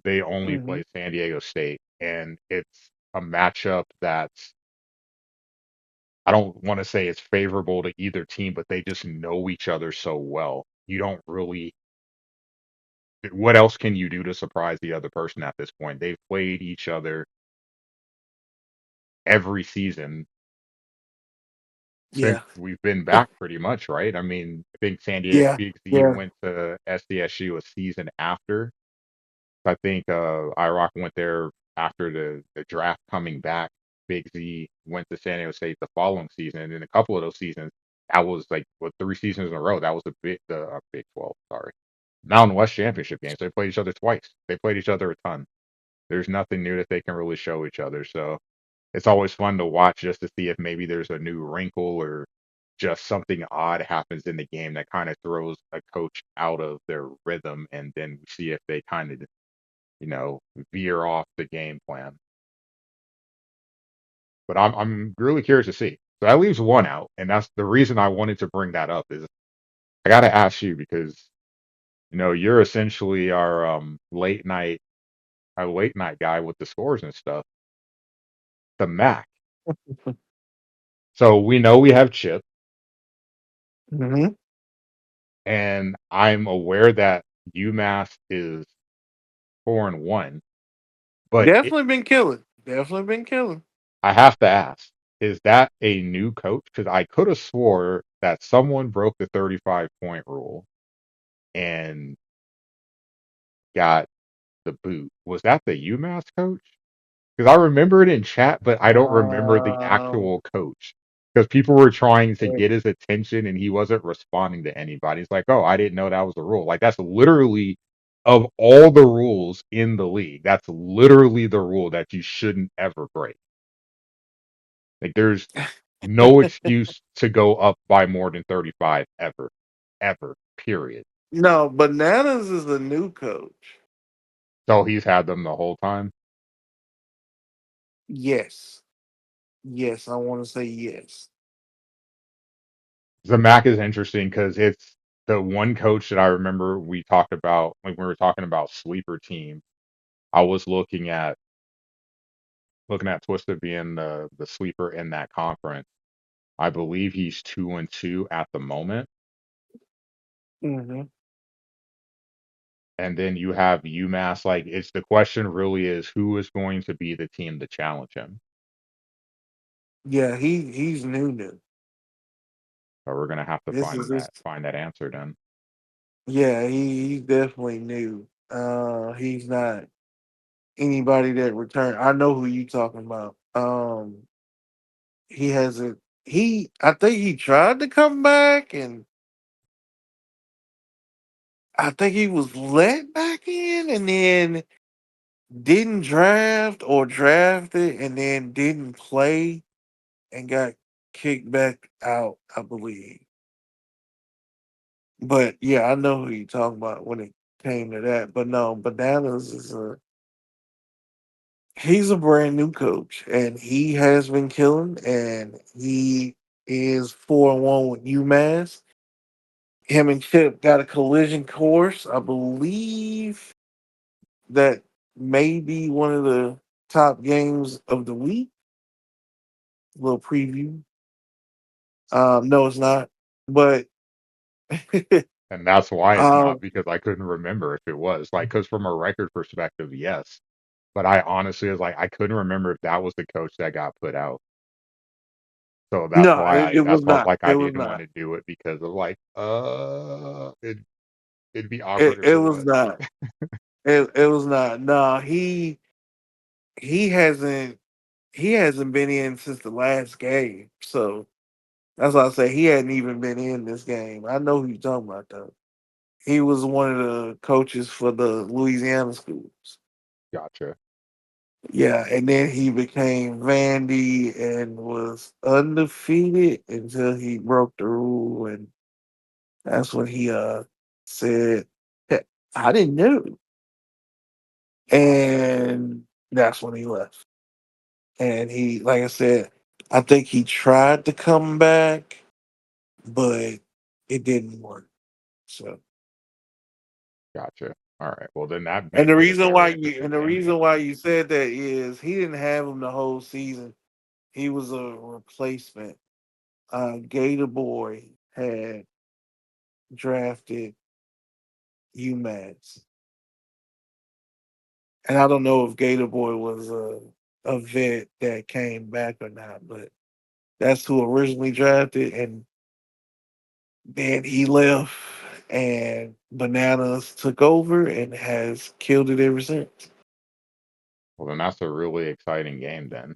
they only Hmm. play San Diego State, and it's a matchup that's I don't want to say it's favorable to either team, but they just know each other so well. You don't really what else can you do to surprise the other person at this point? They've played each other every season since Yeah. we've been back pretty much, right? I mean, I think San Diego Yeah. Big Z Yeah. went to SDSU a season after. I think IROC went there after the draft coming back. Big Z went to San Diego State the following season, and in a couple of those seasons, that was like what 3 seasons in a row. That was the Big 12, sorry, Mountain West championship games. They played each other twice. They played each other a ton. There's nothing new that they can really show each other. So it's always fun to watch just to see if maybe there's a new wrinkle or just something odd happens in the game that kind of throws a coach out of their rhythm, and then we see if they kind of you know, veer off the game plan. But I'm really curious to see. So that leaves one out, and that's the reason I wanted to bring that up is I got to ask you because you're essentially our late night guy with the scores and stuff. The Mac. So we know we have Chip, Hmm. and I'm aware that UMass is 4-1, but Definitely been killing. Definitely been killing. I have to ask, is that a new coach? Because I could have swore that someone broke the 35-point rule and got the boot. Was that the UMass coach? Because I remember it in chat, but I don't remember the Um, actual coach. Because people were trying to yeah. get his attention and he wasn't responding to anybody. It's like, oh, I didn't know that was a rule. Like, that's literally, of all the rules in the league, that's literally the rule that you shouldn't ever break. Like there's no excuse to go up by more than 35 ever. Ever. Period. No, Bananas is the new coach. So he's had them the whole time. Yes, yes, I want to say yes. The Mac is interesting because it's the one coach that I remember we talked about when we were talking about sleeper team. I was looking at Twisted being the sleeper in that conference. I believe he's 2-2 at the moment. Hmm. And then you have UMass. Like, it's the question really is who is going to be the team to challenge him? Yeah, he's new new. So we're gonna have to This is this. find that answer then. Yeah, he's definitely new. He's not anybody that returned. I know who you talking about. He hasn't. I think he tried to come back, and I think he was let back in, and then didn't draft or drafted, and then didn't play and got kicked back out. I believe. But yeah, I know who you talking about when it came to that. But no, Bananas is a he's a brand new coach, and he has been killing, and he is 4-1 with UMass. Him and Chip got a collision course. I believe that may be one of the top games of the week. Little preview. No, it's not. But And that's why it's not um, because I couldn't remember if it was. Like, because from a record perspective, yes. But I honestly was like, I couldn't remember if that was the coach that got put out. So no, it that's was why not. like I It was didn't want not. to do it because of like, it'd be awkward if It it was was. not. It was not. No, he hasn't he hasn't been in since the last game. So that's why I say he hadn't even been in this game. I know who you're talking about though. He was one of the coaches for the Louisiana schools. Gotcha. Yeah, and then he became Vandy and was undefeated until he broke the rule, and that's when he said, "Hey, I didn't know," and that's when he left. And he, like I said, I think he tried to come back, but it didn't work. So, Gotcha. All right. Well, then that and makes it a very interesting the game. reason why you said that is he didn't have him the whole season. He was a replacement. Gator Boy had drafted UMass, and I don't know if Gator Boy was a vet that came back or not, but that's who originally drafted, and then he left, and Bananas took over and has killed it ever since. Well, then that's a really exciting game then.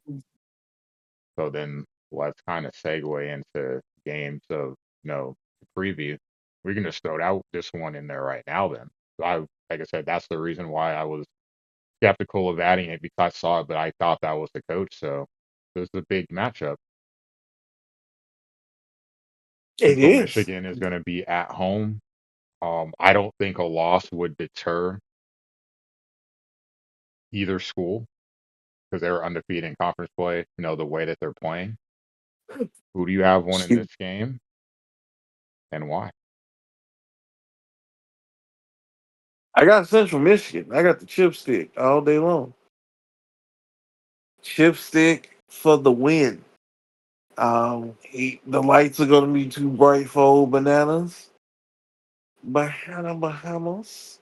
So then let's kind of segue into games of, preview. We can just throw out this one in there right now then. Like I said, that's the reason why I was skeptical of adding it because I saw it, but I thought that was the coach. So this is a big matchup. It Central is. Michigan is going to be at home. I don't think a loss would deter either school because they're undefeated in conference play, the way that they're playing. Who do you have one in Excuse me. this game and why? I got Central Michigan. I got the chipstick all day long. Chipstick for the win. The lights are going to be too bright for old Bananas. Bahamas.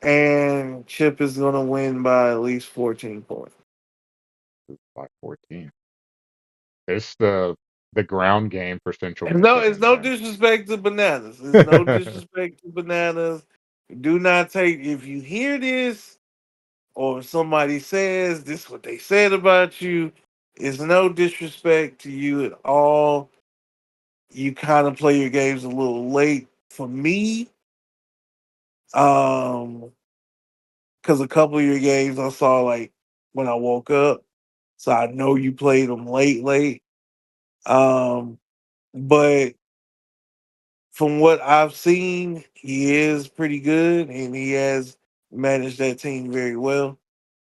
And Chip is going to win by at least 14 points. By 14. It's the ground game for Central And no, it's Michigan no then. disrespect to Bananas. It's no disrespect to Bananas. Do not take, if you hear this or somebody says this, what they said about you, it's no disrespect to you at all. You kind of play your games a little late for me. Um, because a couple of your games I saw like when I woke up, so I know you played them late. Um, but from what I've seen, he is pretty good, and he has manage that team very well.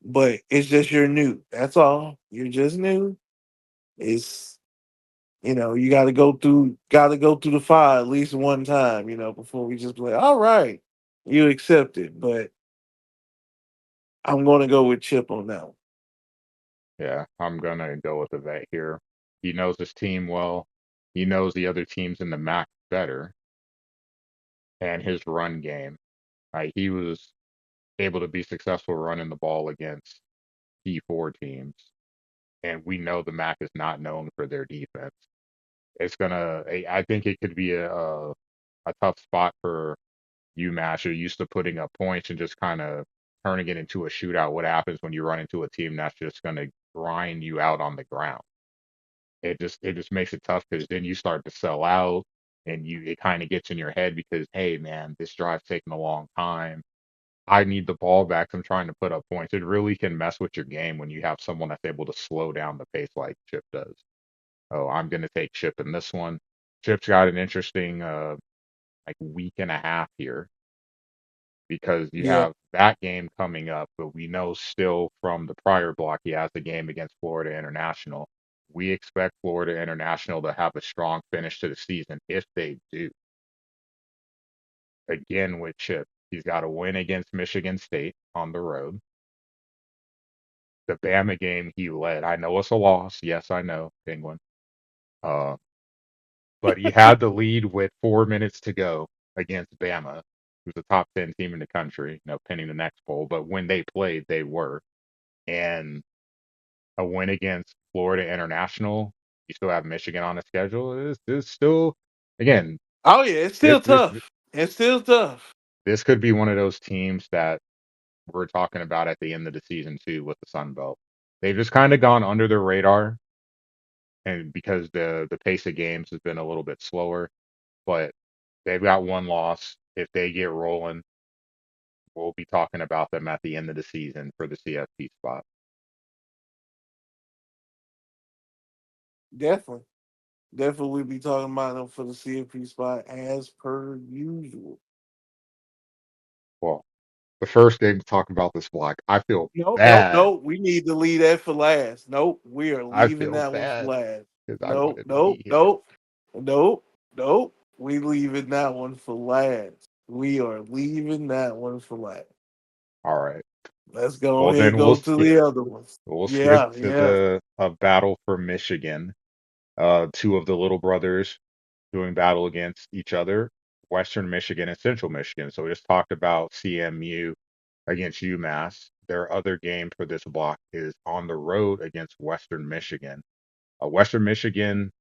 But it's just you're new. That's all. You're just new. It's you gotta go through the fire at least one time, before we just be like, all right, you accept it. But I'm gonna go with Chip on that one. Yeah, I'm gonna go with the vet here. He knows his team well. He knows the other teams in the MAC better, and his run game. He was able to be successful running the ball against D4 teams, and we know the MAC is not known for their defense. I think it could be a tough spot for UMass. You're used to putting up points and just kind of turning it into a shootout. What happens when you run into a team that's just going to grind you out on the ground? It just makes it tough because then you start to sell out and it kind of gets in your head because hey man, this drive's taking a long time. I need the ball back. I'm trying to put up points. It really can mess with your game when you have someone that's able to slow down the pace like Chip does. Oh, I'm gonna take Chip in this one. Chip's got an interesting like week and a half here because you Yeah. have that game coming up, but we know still from the prior block he has the game against Florida International. We expect Florida International to have a strong finish to the season. If they do, again with Chip, he's got a win against Michigan State on the road. The Bama game he led. I know it's a loss. Yes, I know, Penguin. Uh, but he had the lead with 4 minutes to go against Bama, who's a top 10 team in the country, pending the next poll. But when they played, they were. And a win against Florida International, you still have Michigan on the schedule. Is still, again, Oh yeah, it's this, still this tough. It's still tough. this could be one of those teams that we're talking about at the end of the season too with the Sun Belt. They've just kind of gone under the radar, and because the pace of games has been a little bit slower, but they've got one loss. If they get rolling, we'll be talking about them at the end of the season for the CFP spot. Definitely. Definitely we'll be talking about them for the CFP spot as per usual. Well, the first game to talk about this block, I feel Nope, nope, bad. nope. We need to leave that for last. Nope, we are I leaving feel that one for bad last. because I Nope, wanted to nope, be here. nope, nope, nope. We leaving that one for last. We are leaving that one for last. All right. Let's go Well, ahead and then go to the other ones. we'll skip Yeah, to yeah. the a battle for Michigan. Two of the little brothers doing battle against each other, Western Michigan and Central Michigan. So we just talked about CMU against UMass. Their other game for this block is on the road against Western Michigan. Western Michigan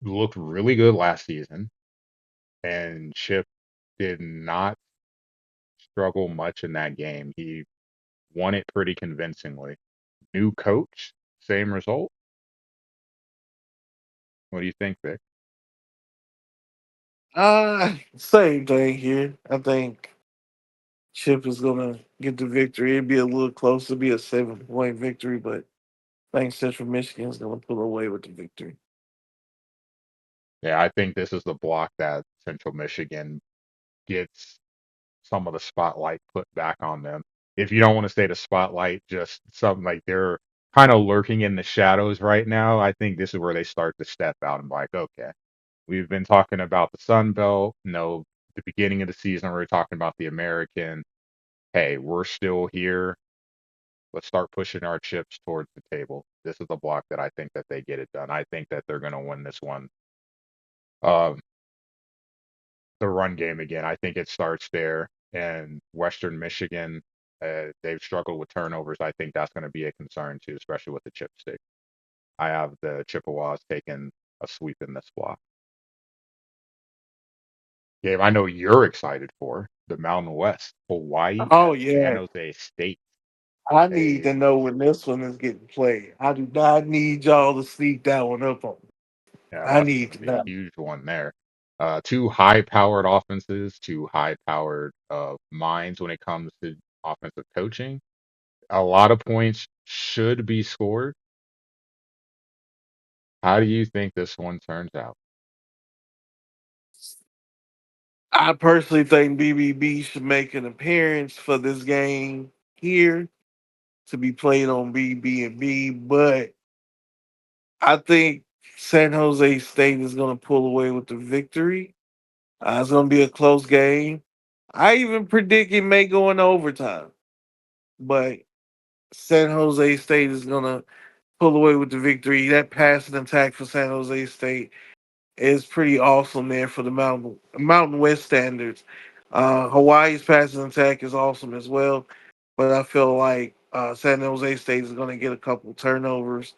looked really good last season, and Chip did not struggle much in that game. He won it pretty convincingly. New coach, same result. What do you think, Vic? Same thing here. I think Chip is gonna get the victory. It'd be a little close. It'd be a 7-point victory, but I think Central Michigan's gonna pull away with the victory. Yeah, I think this is the block that Central Michigan gets some of the spotlight put back on them. If you don't want to say the spotlight, just something like they're kind of lurking in the shadows right now. I think this is where they start to step out and be like, okay, we've been talking about the Sun Belt. No, the beginning of the season, we were talking about the American. Hey, we're still here. Let's start pushing our chips towards the table. This is the block that I think that they get it done. I think that they're going to win this one. Um, the run game again. I think it starts there. And Western Michigan, they've struggled with turnovers. I think that's going to be a concern too, especially with the chip stick. I have the Chippewas taking a sweep in this block. Game I know you're excited for the Mountain West, Hawaii Oh at San yeah. Jose State. I need A to know when this one is getting played. I do not need y'all to sneak that one up on me. Yeah, I that's need going to to be a know. huge one there. Two high-powered offenses, two high-powered minds when it comes to offensive coaching. A lot of points should be scored. How do you think this one turns out? I personally think BBB should make an appearance for this game here to be played on BB&B, but I think San Jose State is going to pull away with the victory. It's going to be a close game. I even predict it may go into overtime, but San Jose State is going to pull away with the victory. That passing attack for San Jose State is pretty awesome there for the Mountain West standards. Hawaii's passing attack is awesome as well, but I feel like San Jose State is going to get a couple turnovers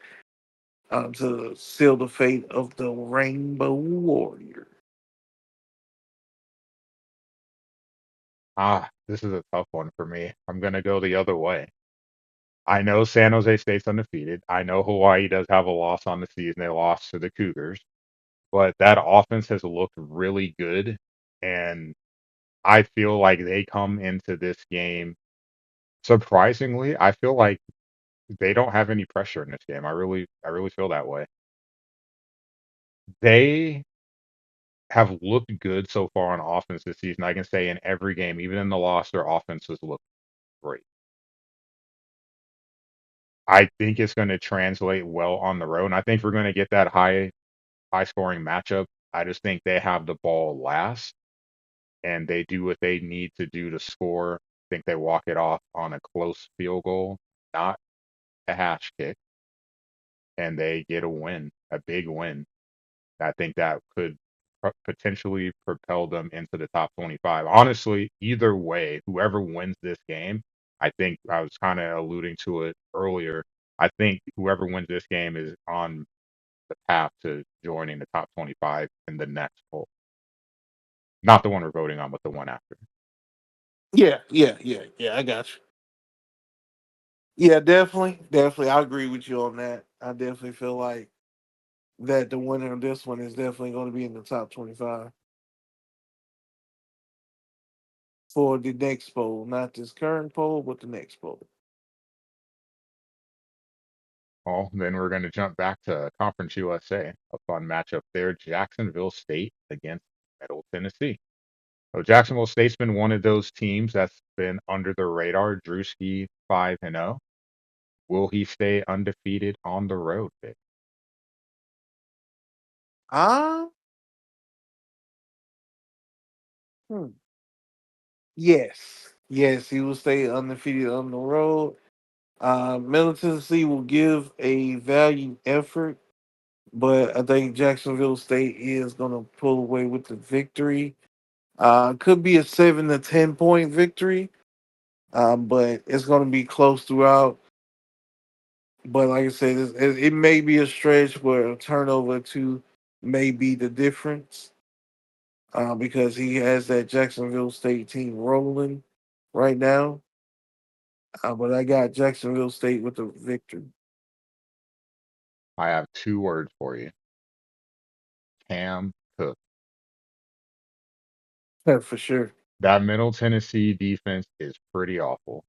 to seal the fate of the Rainbow Warrior. This is a tough one for me. I'm gonna go the other way. I know San Jose State's undefeated. I know Hawaii does have a loss on the season. They lost to the Cougars, but that offense has looked really good, and I feel like they come into this game surprisingly. I feel like they don't have any pressure in this game. I really feel that way. They have looked good so far on offense this season. I can say in every game, even in the loss, their offense has looked great. I think it's going to translate well on the road, and I think we're going to get that high scoring matchup. I just think they have the ball last, and they do what they need to do to score. I think they walk it off on a close field goal, not a hash kick, and they get a win, a big win. I think that could potentially propel them into the top 25. Honestly, either way, whoever wins this game, I think I was kind of alluding to it earlier. I think whoever wins this game is on the path to joining the top 25 in the next poll. Not the one we're voting on, but the one after. Yeah. I got you. Yeah, definitely. I agree with you on that. I definitely feel like that the winner of this one is definitely going to be in the top 25 for the next poll, not this current poll, but the next poll. Oh, then we're going to jump back to Conference USA, a fun matchup there. Jacksonville State against Middle Tennessee. So Jacksonville State's been one of those teams that's been under the radar. Drewski 5-0. Will he stay undefeated on the road, Vic? Ah, hmm. Yes, he will stay undefeated on the road. Middle Tennessee will give a valiant effort, but I think Jacksonville State is going to pull away with the victory. Could be a 7 to 10 point victory, but it's going to be close throughout. But like I said, it may be a stretch where a turnover or two may be the difference because he has that Jacksonville State team rolling right now. But I got Jacksonville State with the victory. I have two words for you. Cam Cook. Yeah, for sure. That Middle Tennessee defense is pretty awful.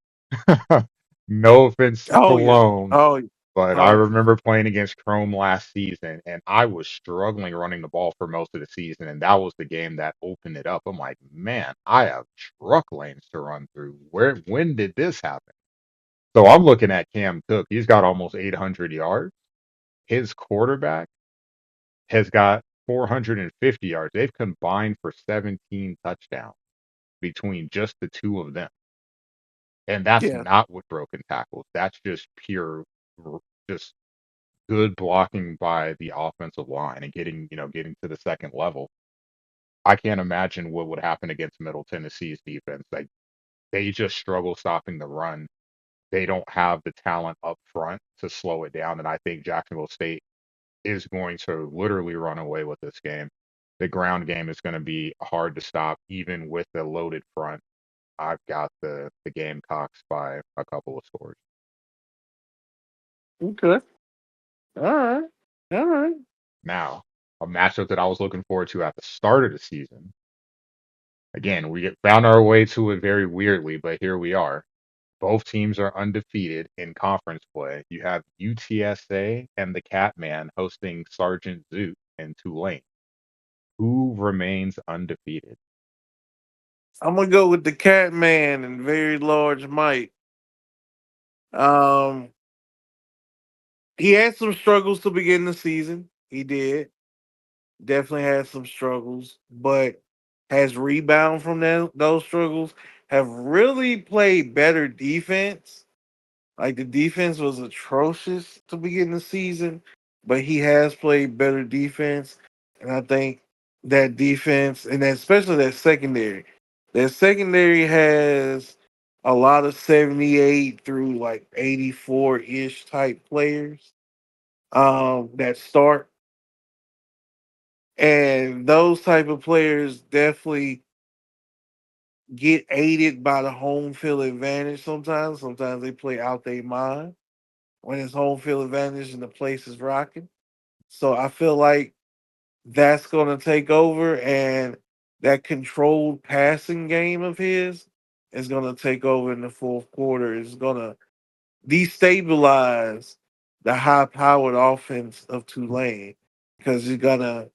No offense to Oh yeah. Cologne, Oh yeah. but I Oh yeah. remember playing against Chrome last season, and I was struggling running the ball for most of the season, and that was the game that opened it up. I'm like, man, I have truck lanes to run through. When did this happen? So I'm looking at Cam Cook. He's got almost 800 yards. His quarterback has got 450 yards. They've combined for 17 touchdowns between just the two of them. And that's Yeah. not with broken tackles. That's just pure, just good blocking by the offensive line and getting to the second level. I can't imagine what would happen against Middle Tennessee's defense. Like they just struggle stopping the run. They don't have the talent up front to slow it down. And I think Jacksonville State is going to literally run away with this game. The ground game is going to be hard to stop, even with the loaded front. I've got the Gamecocks by a couple of scores. Okay. All right. All right. Now, a matchup that I was looking forward to at the start of the season. Again, found our way to it very weirdly, but here we are. Both teams are undefeated in conference play. You have UTSA and the Catman hosting Sergeant Zoot in Tulane. Who remains undefeated? I'm gonna go with the Cat Man and Very Large Mike. Um, he had some struggles to begin the season. He did definitely had some struggles, but has rebound from those struggles. Have really played better defense. Like the defense was atrocious to begin the season, but he has played better defense, and I think that defense and especially that secondary has a lot of 78 through like 84 ish type players that start, and those type of players definitely get aided by the home field advantage. Sometimes they play out their mind when it's home field advantage and the place is rocking. So I feel like that's going to take over, and that controlled passing game of his is going to take over in the fourth quarter. It's going to destabilize the high powered offense of Tulane because he's going to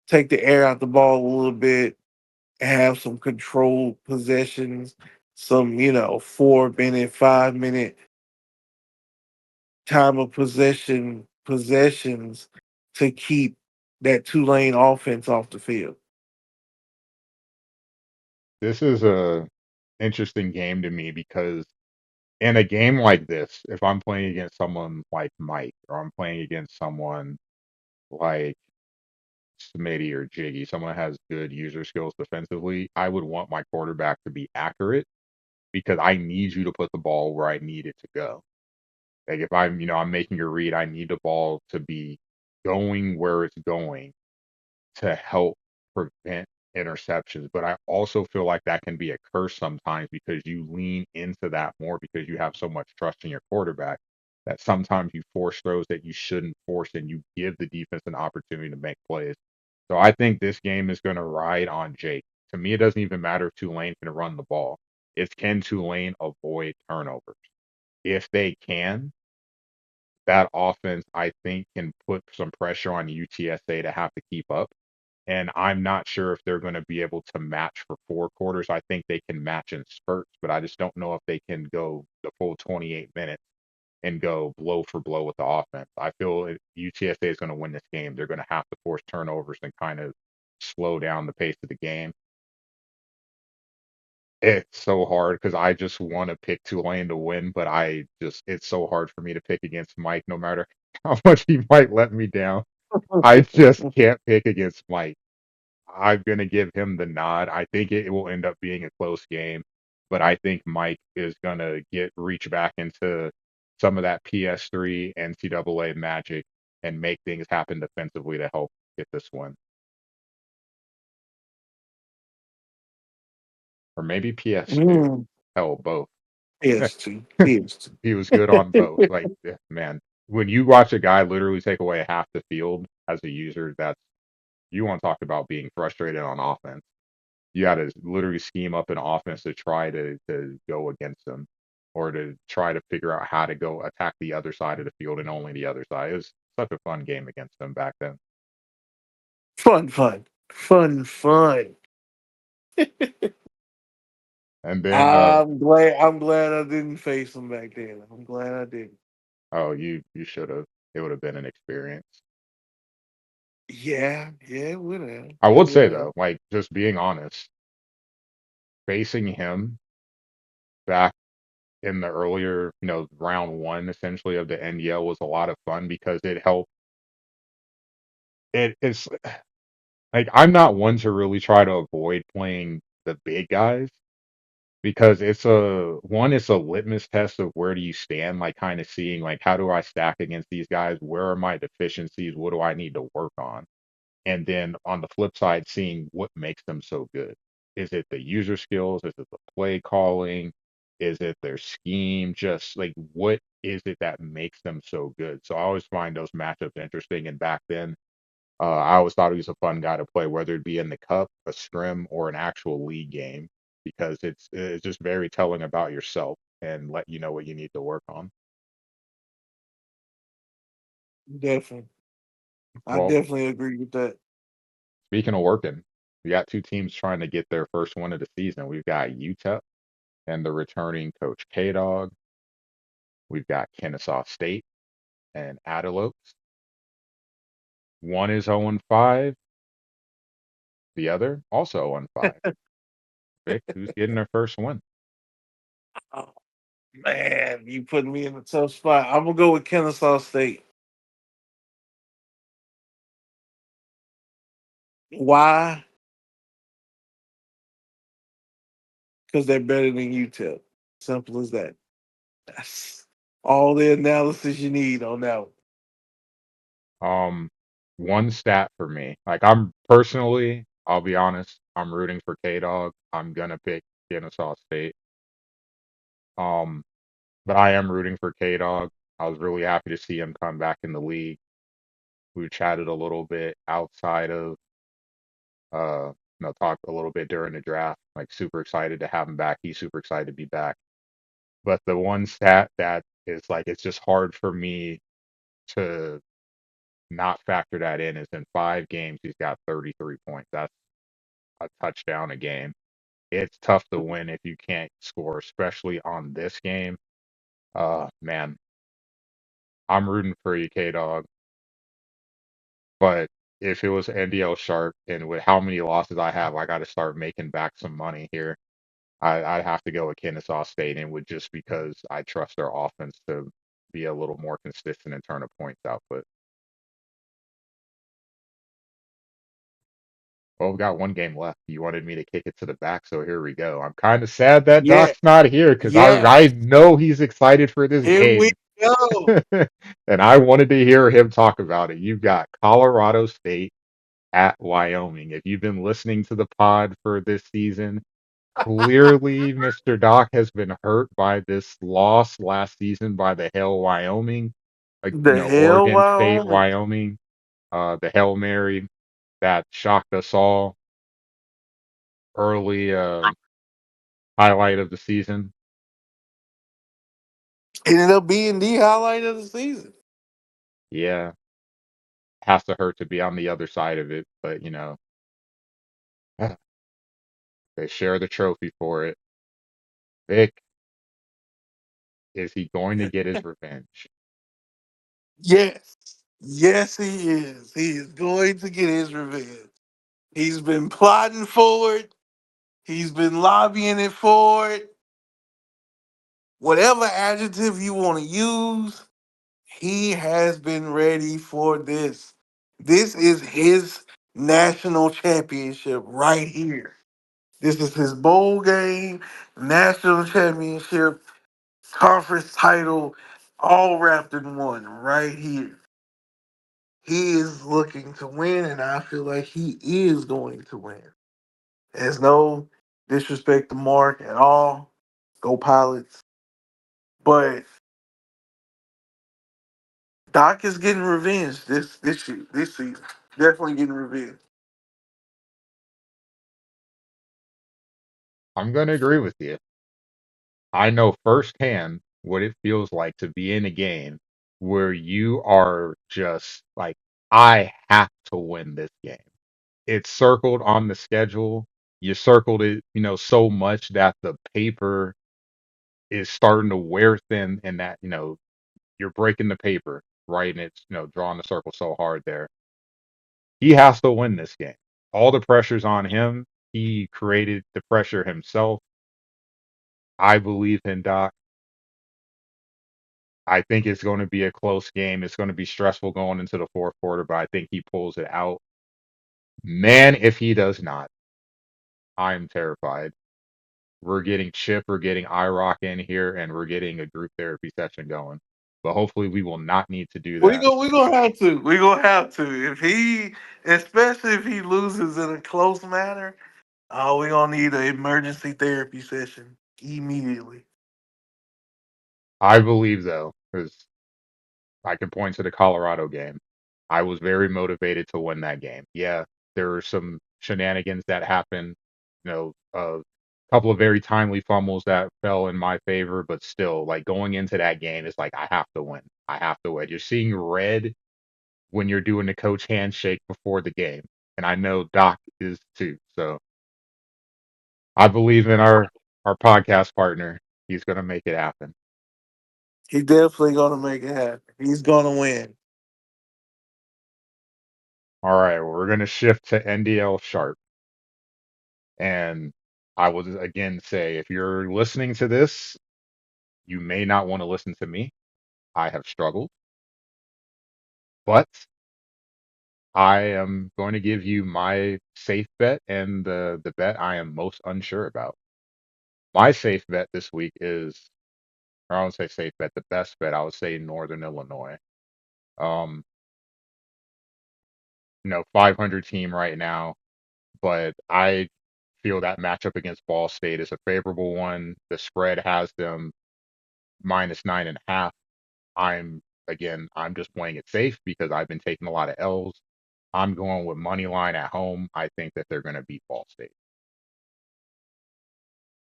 take the air out the ball a little bit and have some controlled possessions, some, 4 minute, 5 minute time of possessions to keep that Tulane offense off the field. This is a interesting game to me because in a game like this, if I'm playing against someone like Mike or I'm playing against someone like Smitty or Jiggy, someone that has good user skills defensively, I would want my quarterback to be accurate because I need you to put the ball where I need it to go. Like if I'm making a read, I need the ball to be going where it's going to help prevent interceptions. But I also feel like that can be a curse sometimes because you lean into that more because you have so much trust in your quarterback that sometimes you force throws that you shouldn't force and you give the defense an opportunity to make plays. So I think this game is going to ride on Jake. To me, it doesn't even matter if Tulane can run the ball. It's can Tulane avoid turnovers? If they can, that offense, I think, can put some pressure on UTSA to have to keep up. And I'm not sure if they're going to be able to match for 4 quarters. I think they can match in spurts, but I just don't know if they can go the full 28 minutes and go blow for blow with the offense. I feel UTSA is going to win this game. They're going to have to force turnovers and kind of slow down the pace of the game. It's so hard because I just want to pick Tulane to win, but it's so hard for me to pick against Mike no matter how much he might let me down. I just can't pick against Mike. I'm gonna give him the nod. I think it will end up being a close game, but I think Mike is gonna get reach back into some of that PS3 NCAA magic and make things happen defensively to help get this one. Or maybe PS2. Mm, Hell, both. PS2, PS2. He was good on both. Like, man, when you watch a guy literally take away half the field as a user, that's you want to talk about being frustrated on offense. You got to literally scheme up an offense to try to go against them or to try to figure out how to go attack the other side of the field and only the other side. It was such a fun game against them back then. Fun, fun, fun, fun. And then, I'm glad I didn't face him back then. I'm glad I didn't. oh, you should have. It would have been an experience. Yeah, yeah, it would have. I It would say would have. though, like just being honest, facing him back in the earlier, round one essentially of the NDL was a lot of fun because it helped. It's like I'm not one to really try to avoid playing the big guys because it's a litmus test of where do you stand, like kind of seeing like how do I stack against these guys? Where are my deficiencies? What do I need to work on? And then on the flip side, seeing what makes them so good. Is it the user skills? Is it the play calling? Is it their scheme? Just like what is it that makes them so good? So I always find those matchups interesting. And back then, I always thought he was a fun guy to play, whether it be in the cup, a scrim, or an actual league game, because it's just very telling about yourself and let you know what you need to work on. Definitely. I Well, definitely agree with that. speaking of working. We got two teams trying to get their first win of the season. We've got Utah and the returning coach K Dog. We've got Kennesaw State and Adelopes. One is 0-5, the other also 0-5. Vic, who's getting their first win? Oh man, you putting me in a tough spot. I'm gonna go with Kennesaw State. Why? Because they're better than UTEP. Simple as that. That's all the analysis you need on that one. Um, One stat for me. Like I'm personally, I'll be honest, I'm rooting for K Dog. I'm gonna pick Kennesaw State. Um, but I am rooting for K Dog. I was really happy to see him come back in the league. We chatted a little bit outside of talked a little bit during the draft. Like super excited to have him back. He's super excited to be back. But the one stat that is like it's just hard for me to not factor that in is in 5 games he's got 33 points. That's a touchdown a game. It's tough to win if you can't score, especially on this game. Man, I'm rooting for you, K Dog. But if it was NDL Sharp and with how many losses I have, I got to start making back some money here. I'd have to go with Kennesaw State, and would just because I trust their offense to be a little more consistent in terms of points output. Well, we got one game left. You wanted me to kick it to the back, so here we go. I'm kind of sad that Yeah, Doc's not here because I yes. know he's excited for this Here we game. go. And I wanted to hear him talk about it. You've got Colorado State at Wyoming. If you've been listening to the pod for this season, clearly Mr. Doc has been hurt by this loss last season by the Hail Wyoming, like The hell, Oregon State, Wyoming. Wyoming, the Hail Mary that shocked us all early highlight of the season. Ended up being the highlight of the season. Yeah, has to hurt to be on the other side of it, but they share the trophy for it. Vic, is he going to get his revenge? Yes. Yes, he is. He is going to get his revenge. He's been plotting for it. He's been lobbying it for it. Whatever adjective you want to use, he has been ready for this. This is his national championship right here. This is his bowl game, national championship, conference title, all wrapped in one right here. He is looking to win, and I feel like he is going to win. There's no disrespect to Mark at all. Go Pilots. But Doc is getting revenge this season. Definitely getting revenge. I'm going to agree with you. I know firsthand what it feels like to be in a game where you are just like, I have to win this game. It's circled on the schedule. You circled it, so much that the paper is starting to wear thin and that, you're breaking the paper, right? And it's, drawing the circle so hard there. He has to win this game. All the pressure's on him. He created the pressure himself. I believe in Doc. I think it's going to be a close game. It's going to be stressful going into the fourth quarter, but I think he pulls it out. Man, if he does not, I'm terrified. We're getting Chip, we're getting IROC in here, and we're getting a group therapy session going. But hopefully, we will not need to do that. We gonna have to. We gonna have to. If he, especially if he loses in a close manner, oh, we gonna need an emergency therapy session immediately. I believe, though, because I can point to the Colorado game. I was very motivated to win that game. Yeah, there were some shenanigans that happened, a couple of very timely fumbles that fell in my favor, but still, like going into that game, it's like I have to win. I have to win. You're seeing red when you're doing the coach handshake before the game. and I know Doc is too. So I believe in our podcast partner. He's going to make it happen. He's definitely gonna make it happen. He's gonna win. All right, we're going to shift to NDL Sharp. And I will again say, if you're listening to this, you may not want to listen to me. I have struggled, but I am going to give you my safe bet and the bet I am most unsure about. My safe bet this week is, or I won't say safe bet, the best bet, I would say Northern Illinois. Um, 500 team right now, but I feel that matchup against Ball State is a favorable one. The spread has them -9.5. I'm just playing it safe because I've been taking a lot of L's. I'm going with money line at home. I think that they're going to beat Ball State.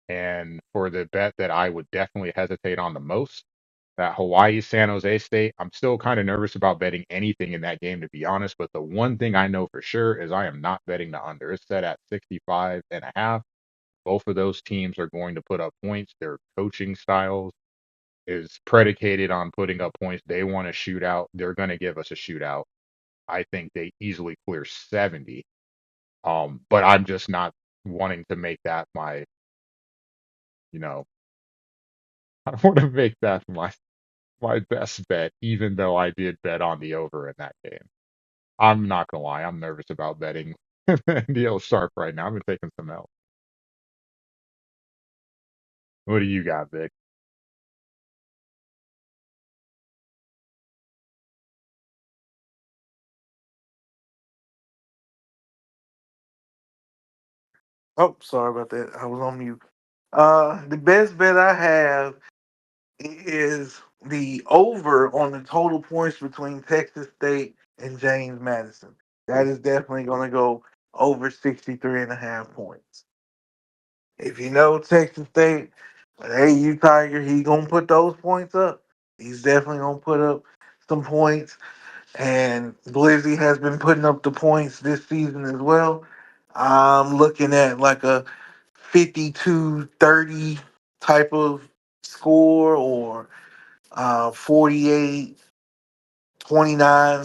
And for the bet that I would definitely hesitate on the most, that Hawaii San Jose State, I'm still kind of nervous about betting anything in that game, to be honest. But the one thing I know for sure is I am not betting the under. It's set at 65.5. Both of those teams are going to put up points. Their coaching styles is predicated on putting up points. They want to shoot out. They're going to give us a shootout. I think they easily clear 70. But I'm just not wanting to make that my, you know, I don't want to make that my best bet, even though I did bet on the over in that game. I'm not gonna lie, I'm nervous about betting NDL Sharp right now. I've been taking some L. What do you got, Vic? Oh, sorry about that. I was on mute. The best bet I have is the over on the total points between Texas State and James Madison. That is definitely going to go over 63.5 points. If you know Texas State, hey, you Tiger, he going to put those points up. He's definitely going to put up some points. And Blizzy has been putting up the points this season as well. I'm looking at like a 52-30 type of score, or 48-29,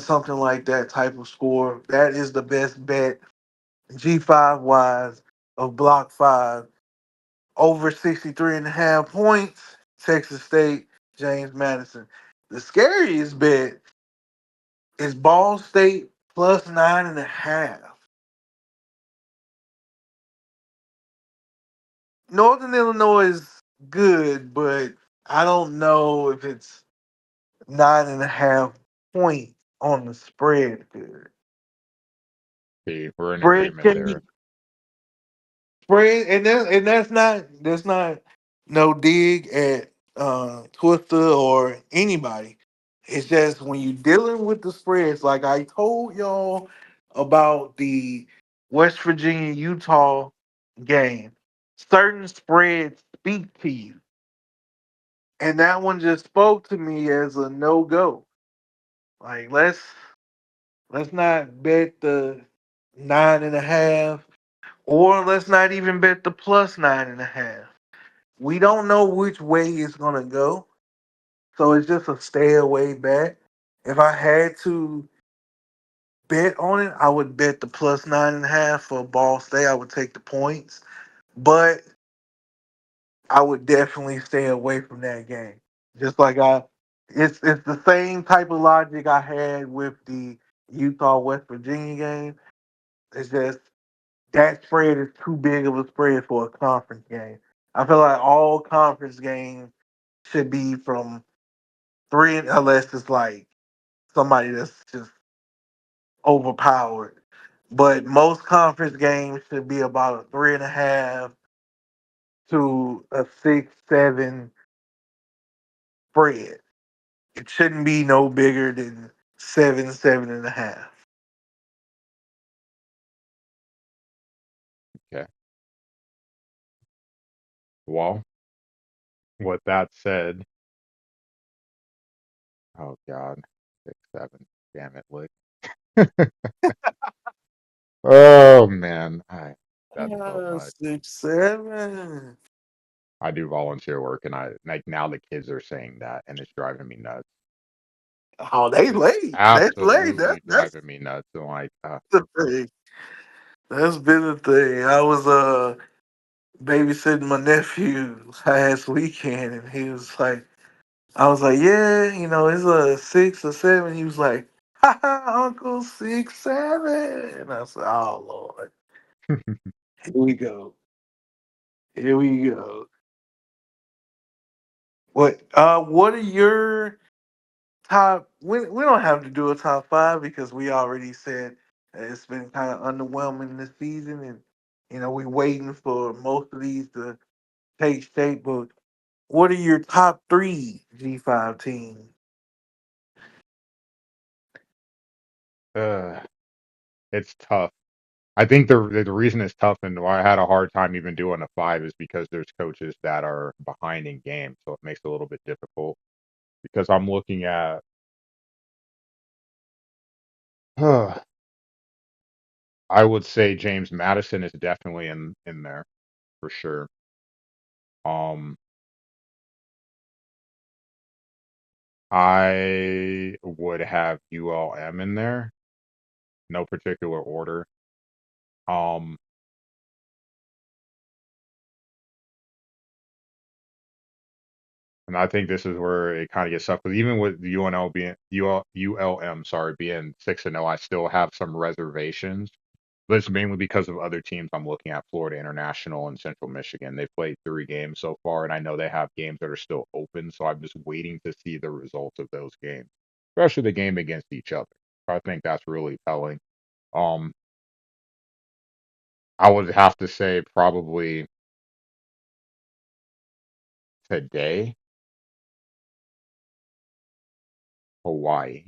something like that type of score. That is the best bet, G5 wise, of Block 5. Over 63.5 points, Texas State, James Madison. The scariest bet is Ball State plus 9.5. Northern Illinois is good, but I don't know if it's 9.5 points on the spread good. See, we're in Spread agreement can there. be spread, and that's not no dig at Twister or anybody. It's just when you're dealing with the spreads, like I told y'all about the West Virginia Utah game. Certain spreads speak to you, and that one just spoke to me as a no go. Like let's not bet the 9.5, or let's not even bet the plus 9.5. We don't know which way it's gonna go, so it's just a stay away bet. If I had to bet on it, I would bet the plus 9.5 for Ball State. I would take the points, but I would definitely stay away from that game. Just like it's the same type of logic I had with the Utah West Virginia game. It's just that spread is too big of a spread for a conference game. I feel like all conference games should be from three, unless it's like somebody that's just overpowered. But most conference games should be about a 3.5 to a 6, 7 spread. It shouldn't be no bigger than 7, 7.5. Okay. Well, with that said, oh God, 6, 7. Damn it, Lick. Oh man, that's so much. 6, 7. I do volunteer work, and I like now the kids are saying that, and it's driving me nuts. Oh, they It's late. That's late. absolutely That's driving me nuts. I'm like, the thing. That's been the thing. I was babysitting my nephew last weekend, and he was like, I was like, yeah, it's a 6 or 7. He was like, ha ha, Uncle 6, 7. And I said, oh Lord, here we go, here we go. What are your top? We don't have to do a top five because we already said that it's been kind of underwhelming this season, and we waiting for most of these to take shape. But what are your top three G5 teams? uh, it's tough. I think the reason it's tough and why I had a hard time even doing a five is because there's coaches that are behind in game, so it makes it a little bit difficult. Because I'm looking at, I would say James Madison is definitely in there for sure. Um, I would have ULM in there, no particular order. Um, and I think this is where it kind of gets tough because even with the UNL being ULM, sorry, being 6-0, I still have some reservations. But it's mainly because of other teams I'm looking at, Florida International and Central Michigan. They've played 3 games so far, and I know they have games that are still open. So I'm just waiting to see the results of those games, especially the game against each other. I think that's really telling. Um, I would have to say probably today, Hawaii.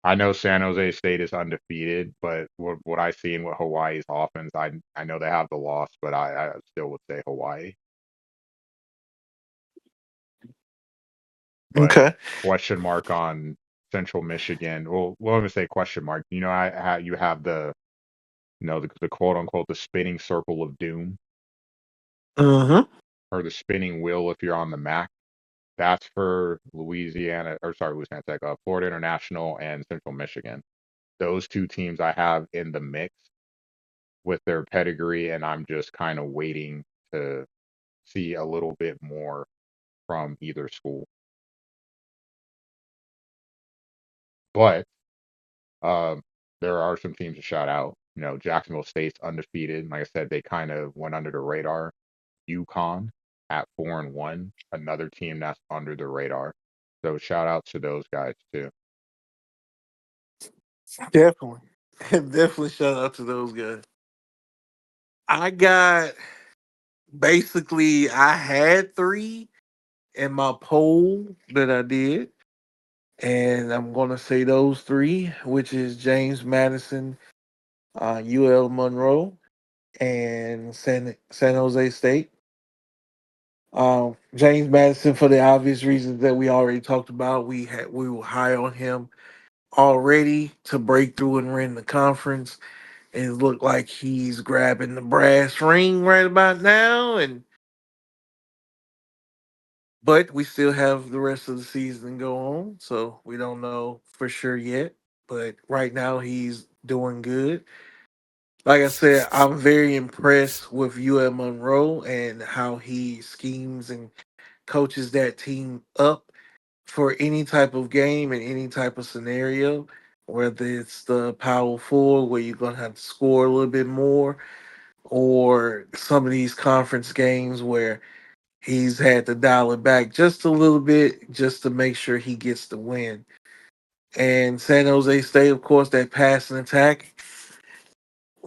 I know San Jose State is undefeated, but what I see in what Hawaii's offense, I know they have the loss, but I still would say Hawaii. But Okay. question mark on Central Michigan. Well, let me say question mark. How you have the quote unquote the spinning circle of doom Mm-hmm. or the spinning wheel if you're on the Mac. That's for Louisiana or sorry, Louisiana Tech, Florida International and Central Michigan. Those two teams I have in the mix with their pedigree, and I'm just kind of waiting to see a little bit more from either school. But Um, there are some teams to shout out. Jacksonville State's undefeated. Like I said, they kind of went under the radar. UConn at 4-1, another team that's under the radar. So shout out to those guys too. Definitely. Definitely shout out to those guys. I got basically I had three in my poll that I did. And I'm gonna say those three, which is James Madison, UL Monroe, and San Jose State. James Madison, for the obvious reasons that we already talked about, we were high on him already to break through and win the conference. And it looked like he's grabbing the brass ring right about now. And but we still have the rest of the season to go on, so we don't know for sure yet. But right now he's doing good. Like I said, I'm very impressed with UL Monroe and how he schemes and coaches that team up for any type of game and any type of scenario, whether it's the Power Four where you're gonna have to score a little bit more, or some of these conference games where he's had to dial it back just a little bit just to make sure he gets the win. And San Jose State, of course, that passing attack.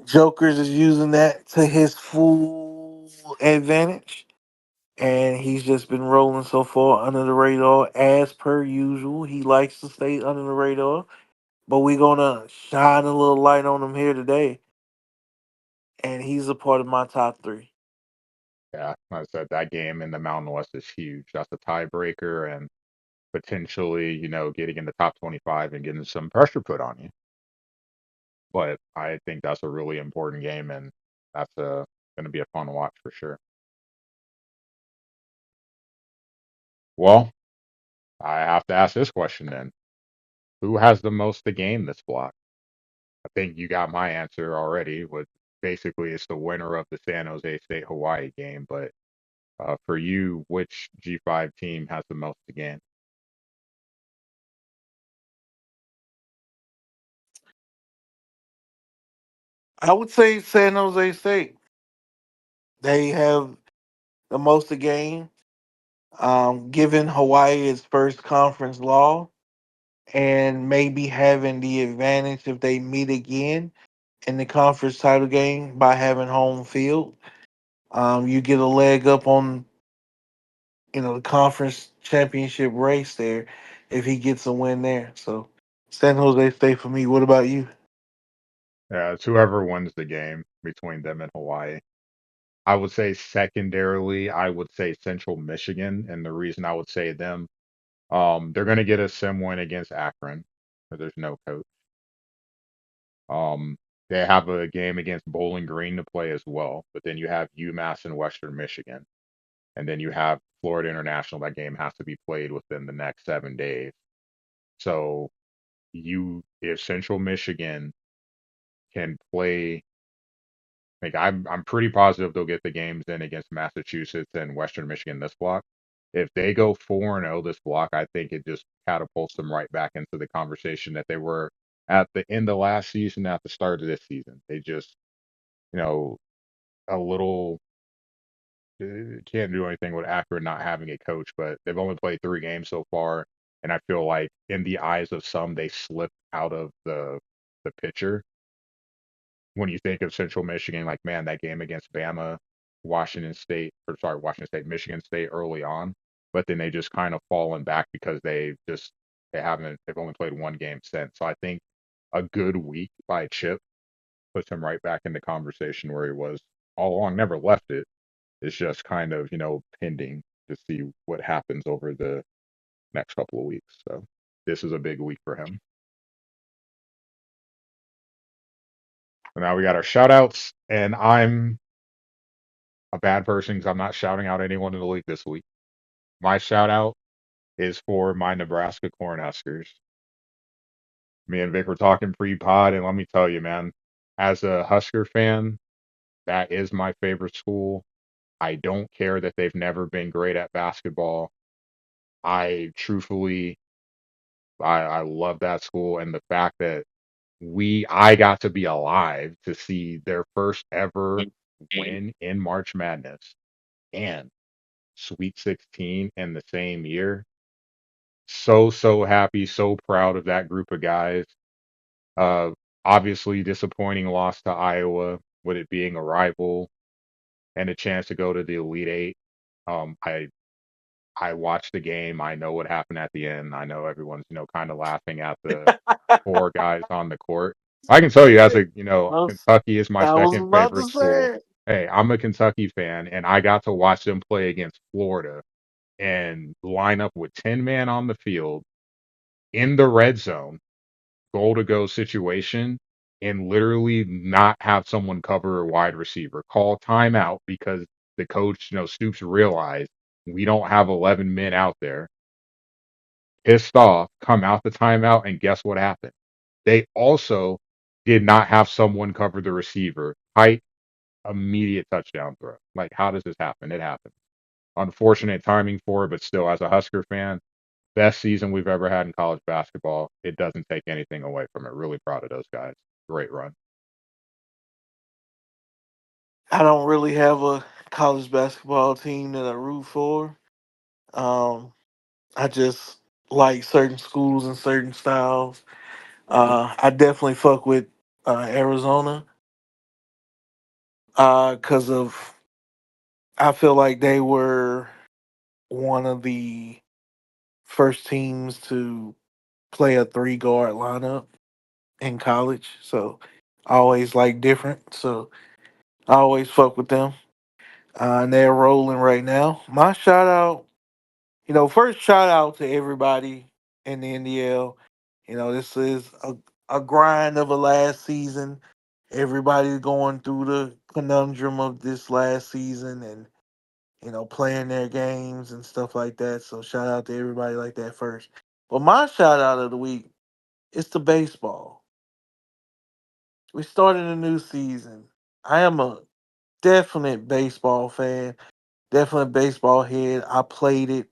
Jokers is using that to his full advantage. And he's just been rolling so far under the radar as per usual. He likes to stay under the radar. But we're gonna shine a little light on him here today. And he's a part of my top three. Yeah, like I said that game in the Mountain West is huge. That's a tiebreaker and potentially, getting in the top 25 and getting some pressure put on you. but I think that's a really important game, and that's going to be a fun watch for sure. Well, I have to ask this question then: who has the most to gain this block? I think you got my answer already. With basically, it's the winner of the San Jose State Hawaii game. But for you, which G5 team has the most to gain? I would say San Jose State. They have the most to gain, given Hawaii its first conference law, and maybe having the advantage if they meet again in the conference title game by having home field. You get a leg up on the conference championship race there if he gets a win there. So San Jose State for me. What about you? Yeah, it's whoever wins the game between them and Hawaii. I would say secondarily, I would say Central Michigan, and the reason I would say them, they're going to get a sim win against Akron, where there's no coach. Um, they have a game against Bowling Green to play as well, but then you have UMass and Western Michigan, and then you have Florida International. That game has to be played within the next 7 days. So if Central Michigan can play, like I'm pretty positive they'll get the games in against Massachusetts and Western Michigan this block. If they go 4-0 this block, I think it just catapults them right back into the conversation that they were at the end of last season, at the start of this season. They just, you know, a little can't do anything with Akron not having a coach, but they've only played 3 games so far, and I feel like in the eyes of some, they slipped out of the picture when you think of Central Michigan, like man, that game against Bama, Washington State, Michigan State early on, but then they just kind of fallen back because they've only played 1 game since. So I think a good week by Chip puts him right back in the conversation where he was all along, never left it. It's just kind of, pending to see what happens over the next couple of weeks. So this is a big week for him. So now we got our shout outs, and I'm a bad person because I'm not shouting out anyone in the league this week. My shout out is for my Nebraska Cornhuskers. Me and Vic were talking pre-pod, and let me tell you, man, as a Husker fan, that is my favorite school. I don't care that they've never been great at basketball. I truthfully, I love that school, and the fact that I got to be alive to see their first ever win in March Madness and Sweet 16 in the same year. So happy, so proud of that group of guys. Uh, Obviously disappointing loss to Iowa, with it being a rival and a chance to go to the Elite Eight. I watched the game. I know what happened at the end. I know everyone's, kind of laughing at the 4 guys on the court. I can tell you, as Kentucky is my I was second about favorite to say school. it. Hey, I'm a Kentucky fan, and I got to watch them play against Florida and line up with 10 man on the field in the red zone, goal to go situation, and literally not have someone cover a wide receiver. Call timeout because the coach, Stoops realized we don't have 11 men out there. Pissed off, come out the timeout, and guess what happened? They also did not have someone cover the receiver. Height, immediate touchdown throw. Like, how does this happen? It happened. Unfortunate timing for it, but still, as a Husker fan, best season we've ever had in college basketball. It doesn't take anything away from it. Really proud of those guys. Great run. I don't really have a college basketball team that I root for. Um, I just like certain schools and certain styles. I definitely fuck with Arizona because of I feel like they were one of the first teams to play a 3 guard lineup in college. So I always like different. So I always fuck with them. And they're rolling right now. My shout out, first shout out to everybody in the NDL. This is a grind of a last season. Everybody's going through the conundrum of this last season and playing their games and stuff like that. So shout out to everybody like that first. But my shout out of the week is to baseball. We started a new season. I am a definite baseball fan, definite baseball head. I played it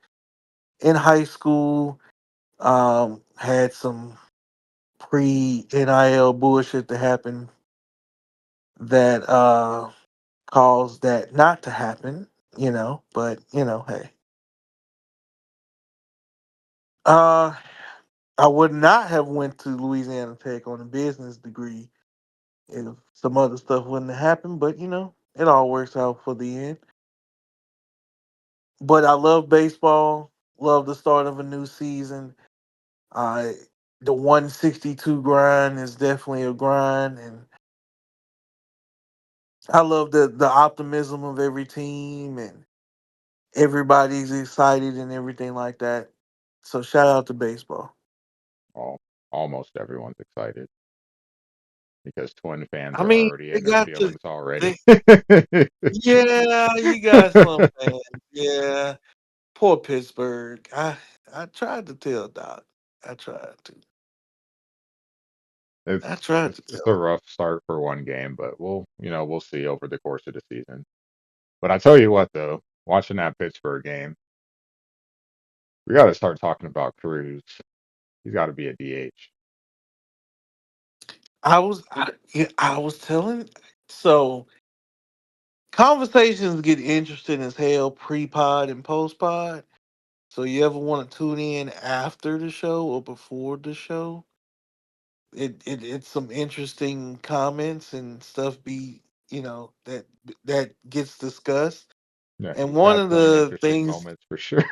in high school. Had some pre NIL bullshit to happen that caused that not to happen. But hey, uh, I would not have went to Louisiana Tech on a business degree if some other stuff wouldn't have happened. But it all works out for the end. But I love baseball. Love the start of a new season. Uh, the 162 grind is definitely a grind, and I love the optimism of every team and everybody's excited and everything like that. So shout out to baseball. Well, almost everyone's excited because Twin fans I are mean, already they in their got to. feelings already. They, yeah, you got some fans. Yeah, poor Pittsburgh. I tried to tell Doc. I tried to. It's I tried it's to it's a tell rough start for one game, but we'll see over the course of the season. But I tell you what, though, watching that Pittsburgh game, we got to start talking about Cruz. He's got to be a DH. yeah, I was telling. So conversations get interesting as hell pre-pod and post-pod. So you ever want to tune in after the show or before the show? It's some interesting comments and stuff that gets discussed. Yeah, And he's one had of some the interesting things moments for sure.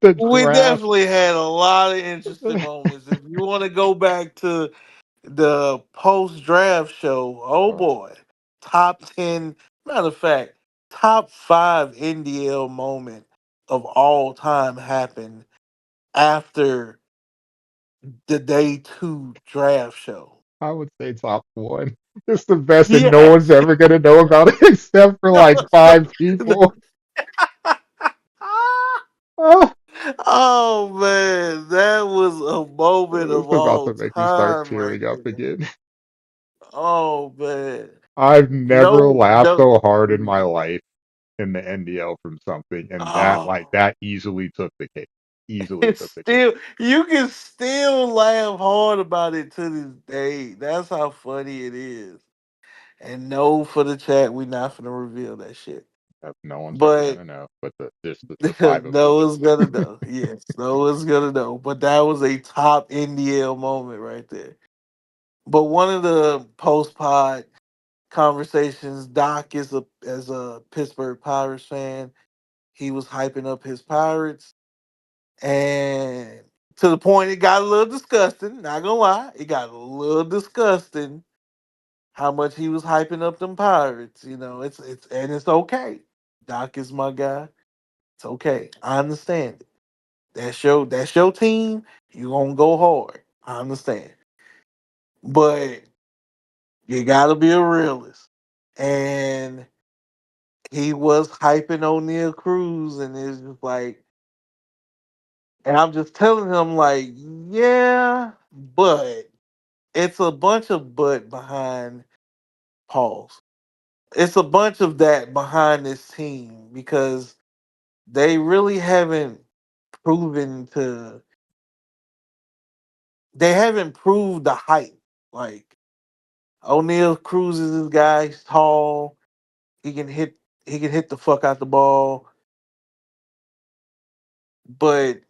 The we draft. definitely had a lot of interesting moments. If you want to go back to the post draft show, oh Oh, boy, top 10, matter of fact, top 5 NDL moment of all time happened after the day 2 draft show. I would say top one. It's the best, and no one's Yes. ever gonna know about it except for like five people. Oh, Oh man, that was a moment of it's about all to make me start time right tearing up there. again. Oh man. I've never No, laughed no. so hard in my life in the NDL from something, and Oh, that easily took the cake. Easily it's took the cake. still you can still laugh hard about it to this day. That's how funny it is. And no, for the chat, we're not gonna reveal that shit. No one's ever But gonna know, but the five of us. Noah's gonna know. Yes, Noah's gonna know. But that was a top NDL moment right there. But one of the post pod conversations, Doc is a as a Pittsburgh Pirates fan. He was hyping up his Pirates, and to the point it got a little disgusting. Not gonna lie, it got a little disgusting how much he was hyping up them Pirates. It's okay. Doc is my guy. It's okay. I understand it. That's your team. You gonna go hard. I understand, but you gotta be a realist. And he was hyping O'Neal Cruz, and it's just like, and I'm just telling him like, yeah, but it's a bunch of but behind pause. It's a bunch of that behind this team because they really haven't proven to. They haven't proved the hype. Like O'Neal Cruz is this guy. He's tall. He can hit. He can hit the fuck out the ball, but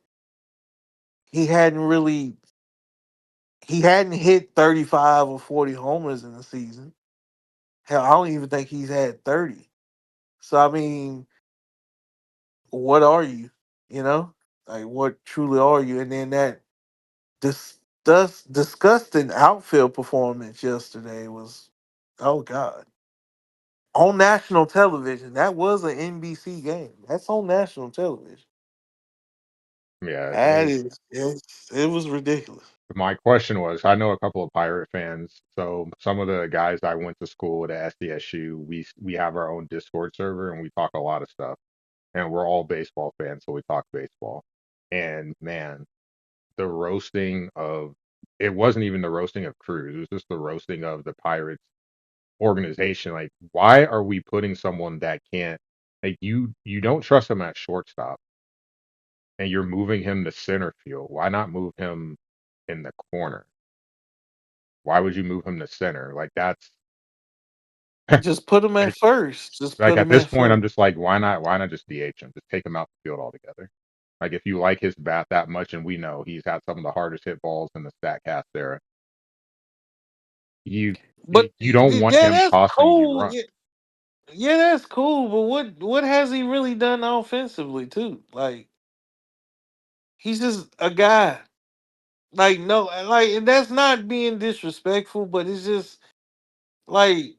he hadn't really. He hadn't hit 35 or 40 homers in the season. Hell, I don't even think he's had 30. So I mean, what are you? You know, like what truly are you? And then that disgusting outfield performance yesterday was, oh god, on national television. That was an NBC game. That's on national television. Yeah, That is, it was ridiculous. my question was, I know a couple of Pirate fans, so some of the guys I went to school with at SDSU, we have our own Discord server and we talk a lot of stuff, and we're all baseball fans, so we talk baseball. And man, the roasting of it wasn't even the roasting of Cruz, it was just the roasting of the Pirates organization. Like, why are we putting someone that can't like you don't trust him at shortstop and you're moving him to center field? Why not move him in the corner? Why would you move him to center? Like that's Just put him at it's first. Just like put at him this at point first. I'm just like, why not just DH him? Just take him out the field altogether. Like if you like his bat that much and we know he's had some of the hardest hit balls in the Statcast era, you But you don't want yeah, him that's costing you cool. runs. Yeah, yeah, that's cool. But what has he really done offensively too? Like he's just a guy. Like no, like and that's not being disrespectful, but it's just like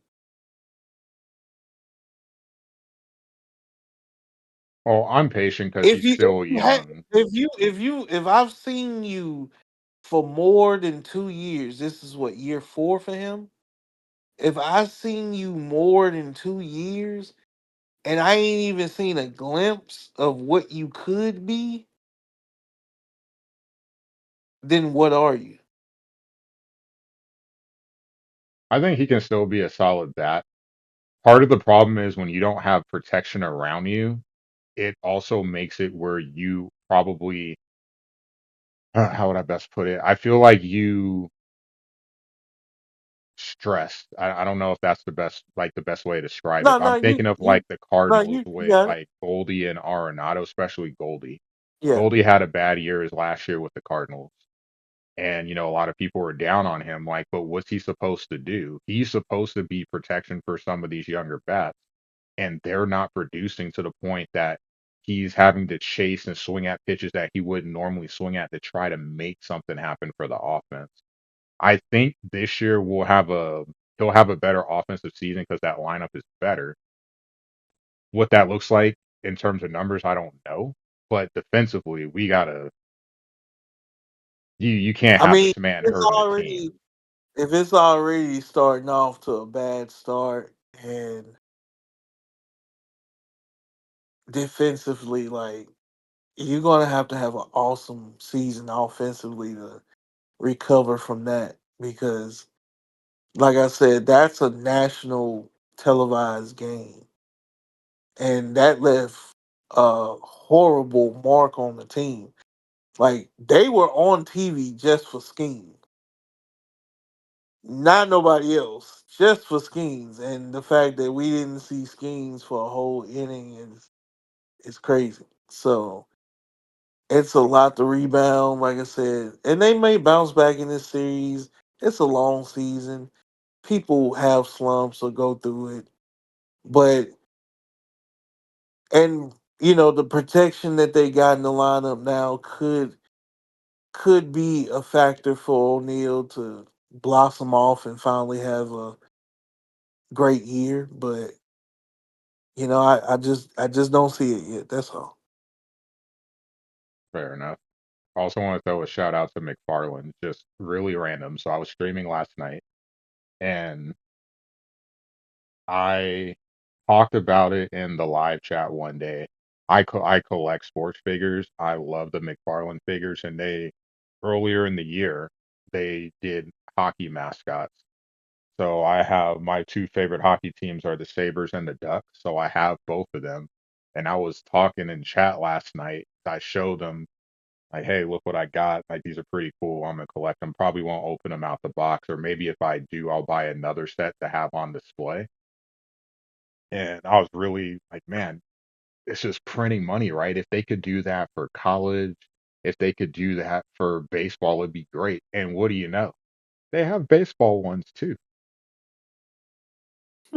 Oh, I'm patient because he's if still you had young. if I've seen you for more than 2 years, this is what year four for him. If I've seen you more than 2 years and I ain't even seen a glimpse of what you could be, then what are you? I think he can still be a solid bat. Part of the problem is when you don't have protection around you, it also makes it where you probably how would I best put it? I feel like you stressed. I don't know if that's the best way to describe it, No, but I'm no, thinking of you like the no, Cardinals you with got it. like Goldie and Arenado, especially Goldie. Yeah. Goldie had a bad year his last year with the Cardinals. And a lot of people were down on him, like, but what's he supposed to do? He's supposed to be protection for some of these younger bats, and they're not producing to the point that he's having to chase and swing at pitches that he wouldn't normally swing at to try to make something happen for the offense. I think this year he'll have a better offensive season because that lineup is better. What that looks like in terms of numbers, I don't know. But defensively, we gotta you can't I have mean, this man hurting the team. if it's already starting off to a bad start and defensively, like you're gonna have an awesome season offensively to recover from that because, like I said, that's a national televised game, and that left a horrible mark on the team. Like they were on TV just for schemes, not nobody else, just for schemes. And the fact that we didn't see schemes for a whole inning is crazy. So it's a lot to rebound, like I said, and they may bounce back in this series. It's a long season. People have slumps or go through it, but and the protection that they got in the lineup now could be a factor for O'Neal to blossom off and finally have a great year. But I just don't see it yet. That's all. Fair enough. Also want to throw a shout out to McFarland, just really random. So I was streaming last night and I talked about it in the live chat one day. I collect sports figures. I love the McFarland figures, and they earlier in the year they did hockey mascots. So I have my two favorite hockey teams are the Sabres and the Ducks. So I have both of them. And I was talking in chat last night. I showed them like, hey, look what I got. Like, these are pretty cool. I'm gonna collect them. Probably won't open them out the box, or maybe if I do, I'll buy another set to have on display. And I was really like, man, it's just printing money, right? If they could do that for college, if they could do that for baseball, it'd be great. And what do you know? They have baseball ones too.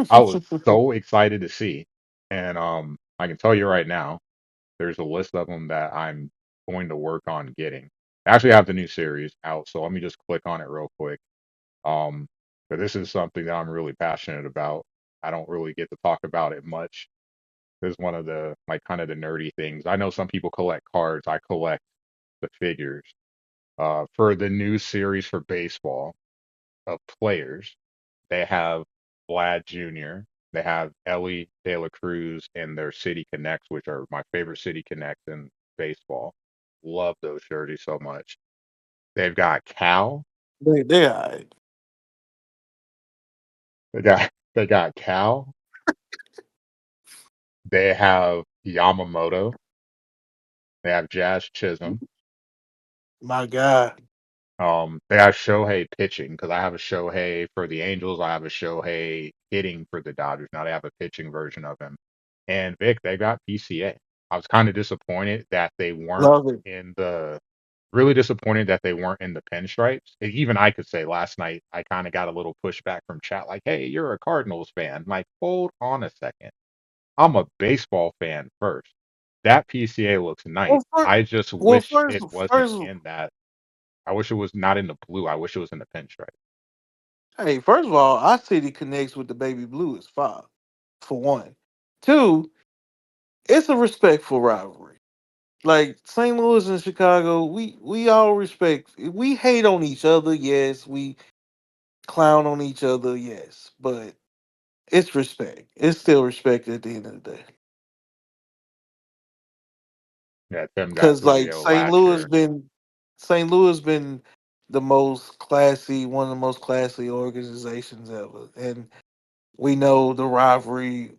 I was so excited to see. And I can tell you right now, there's a list of them that I'm going to work on getting. I actually have the new series out, so let me just click on it real quick. Um, but this is something that I'm really passionate about. I don't really get to talk about it much. This is one of the like kind of the nerdy things. I know some people collect cards. I collect. the figures. For the new series for baseball of players, they have Vlad Jr., they have Ellie De La Cruz and their City Connects, which are my favorite City Connects in baseball. Love those jerseys so much. They've got Cal. They all right. They got Cal. They have Yamamoto. They have Jazz Chisholm. My God. They have Shohei pitching because I have a Shohei for the Angels. I have a Shohei hitting for the Dodgers. Now they have a pitching version of him. And Vic, they got PCA. I was kind of disappointed that they weren't Love it. in the really disappointed that they weren't in the pinstripes. And even I could say last night I kind of got a little pushback from chat like, "Hey, you're a Cardinals fan." Like, hold on a second. I'm a baseball fan first. That PCA looks nice. Well, first, I just well, wish first, it wasn't first, in that. I wish it was not in the blue. I wish it was in the pinstripe. hey, first of all, our city connects with the baby blue is five, for one. Two, it's a respectful rivalry. Like St. Louis and Chicago, we all respect. We hate on each other, yes. We clown on each other, yes. But it's respect. It's still respect at the end of the day. Yeah, Tim got Because like Julio St. last Louis year. been St. Louis been the most classy, one of the most classy organizations ever, and we know the rivalry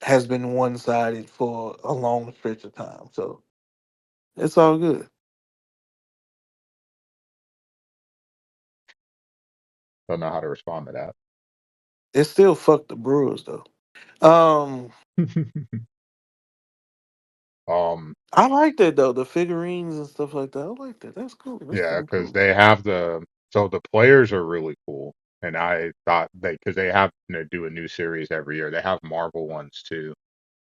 has been one sided for a long stretch of time. So it's all good. Don't know how to respond to It's still fuck the Brewers though. Um, that. um, I like that though, the figurines and stuff like that. I like that. That's cool. That's yeah, kind of because cool. they have the players are really cool, and I thought because they have do a new series every year. They have Marvel ones too.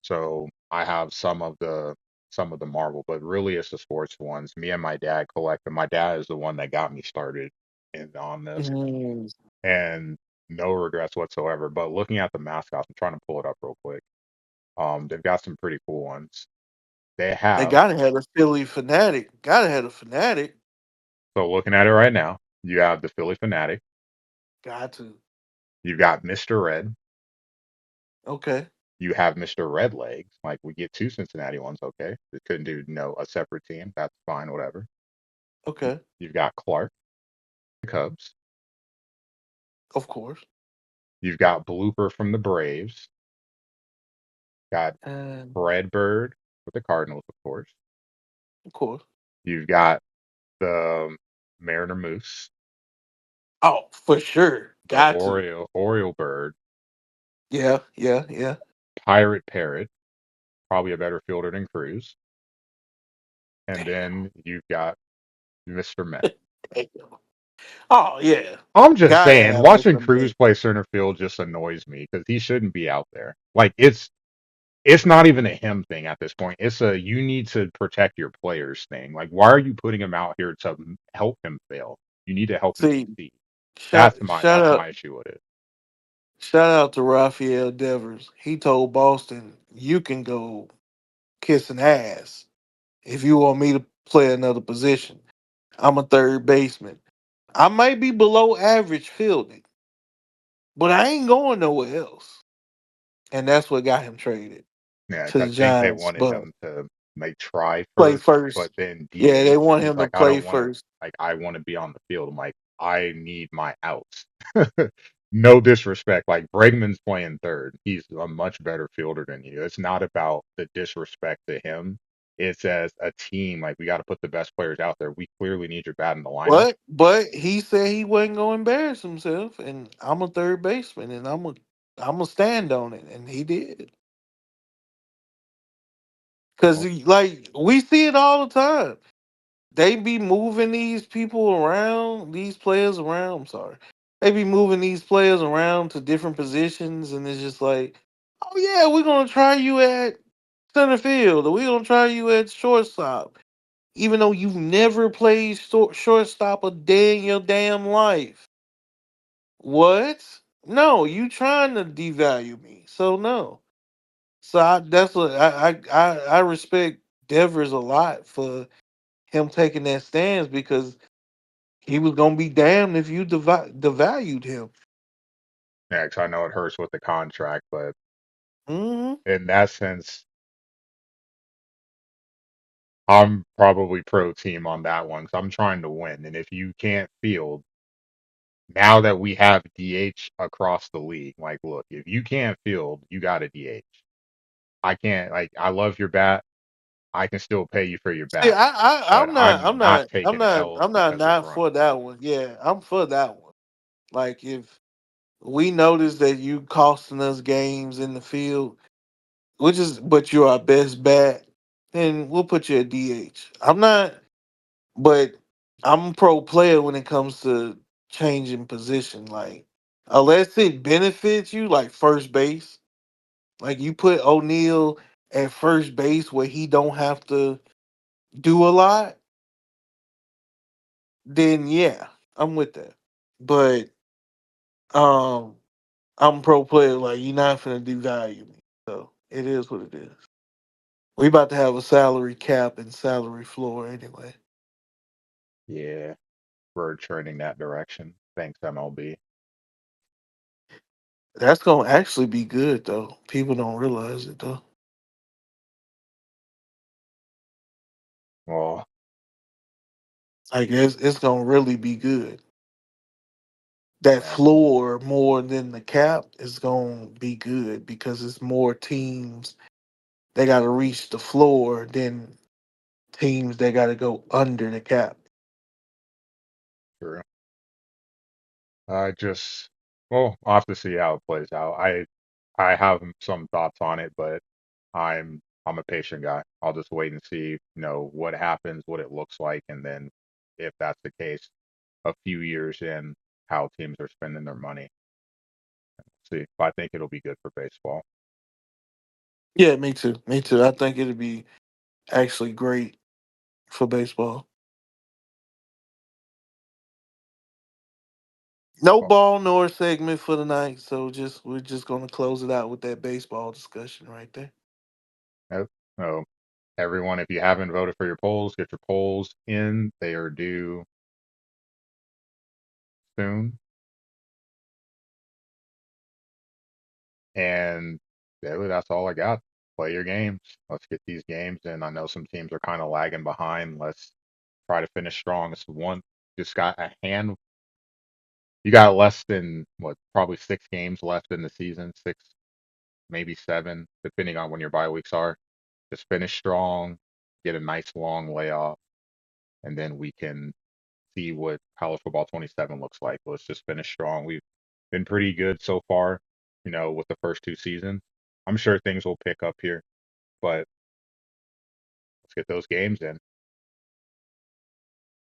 So I have some of the Marvel, but really it's the sports ones. Me and my dad collect them. My dad is the one that got me started in on this, Mm. and no regrets whatsoever. But looking at the mascots, I'm trying to pull it up real quick. They've got some pretty cool ones. They They have gotta have a Philly fanatic. Gotta have a fanatic. so looking at it right now, you have the Philly Fanatic, Got to. you've got Mr. Red, Okay. you have Mr. Red Legs. Like we get two Cincinnati ones, okay. They couldn't do a separate team. That's fine, whatever. Okay. You've got Clark, the Cubs. Of course. You've got Blooper from the Braves. Got And Fred Bird for the Cardinals, of course. of course. You've got the Mariner Moose, Oh, for sure. the Got to. Oriole Bird, Yeah, yeah, yeah. Pirate Parrot, probably a better fielder than Cruz. And Damn. then you've got Mr. Met. Damn. Oh yeah. I'm just Gotta saying, have watching Mr. Cruz May. play center field just annoys me because he shouldn't be out there. Like it's not even a him thing at this point. It's a you need to protect your players thing. Like why are you putting him out here to help him fail? You need to help him See, succeed. shout That's my shout that's out my issue with it. shout out to Rafael Devers. He told Boston, you can go kiss an ass if you want me to play another position. I'm a third baseman. I might be below average fielding, but I ain't going nowhere else. And that's what got him traded Yeah, to I the think they Giants. wanted But him to like try play first, but first. then Yeah, they DH, and want he's him to like, I play don't want to. first. Like, I want to be on the field. I'm like, I need my outs. No disrespect. Like Bregman's playing third. He's a much better fielder than you. It's not about the disrespect to him. It's as a team, like we got to put the best players out there. We clearly need your bat in the lineup. But he said he wasn't gonna embarrass himself, and I'm a third baseman, and I'm a stand on it, and he did. Cause Well, like we see it all the time. They be moving these people around, these players around. I'm sorry, they be moving these players around to different positions, and it's just like, oh yeah, we're gonna try you at center field, or we're gonna try you at shortstop, even though you've never played shortstop a day in your damn life. What? No, you trying to devalue me? So no. So that's what I respect Devers a lot for him taking that stance because he was gonna be damned if you devalued him. Yeah, 'cause I know it hurts with the contract, but Hmm. in that sense, I'm probably pro team on that one because I'm trying to win. And if you can't field, now that we have DH across the league, like, look, if you can't field, you got a DH. I can't, like, I love your bat. I can still pay you for your See, bat, but I'm not taking L's I'm because of not run. for that one. Yeah, I'm for that one. Like if we notice that you costing us games in the field, which is but you're our best bat, then we'll put you at DH. I'm not, but I'm pro player when it comes to changing position. Like unless it benefits you, like first base, like you put O'Neal at first base where he don't have to do a lot, then yeah, I'm with that. But um, I'm pro player. Like you're not finna devalue me, so it is what it is. We about to have a salary cap and salary floor anyway. Yeah, we're trending that direction. Thanks, MLB. That's gonna actually be good though. People don't realize it though. Well, Like it's gonna really be good. That yeah, floor more than the cap is gonna be good because it's more teams they gotta reach the floor than teams that gotta go under the cap. true. I just, well, I'll have to see how it plays out. I have some thoughts on it, but I'm a patient guy. I'll just wait and see, what happens, what it looks like, and then if that's the case, a few years in, how teams are spending their money. See, I think it'll be good for baseball. Yeah, me too. Me too. I think it'd be actually great for baseball. No Well, ball nor segment for the night, so just we're just gonna close it out with that baseball discussion right there. no, no, everyone, if you haven't voted for your polls, get your polls in. They are due soon, and really, that's all I got. Play your games. Let's get these games in. I know some teams are kind of lagging behind. Let's try to finish strong. It's one just got a hand. You got less than what, probably 6 games left in the season, six, maybe seven, depending on when your bye weeks are. Just finish strong, get a nice long layoff, and then we can see what college football 27 looks like. Let's just finish strong. We've been pretty good so far, with the first 2 seasons. I'm sure things will pick up here, but let's get those games in.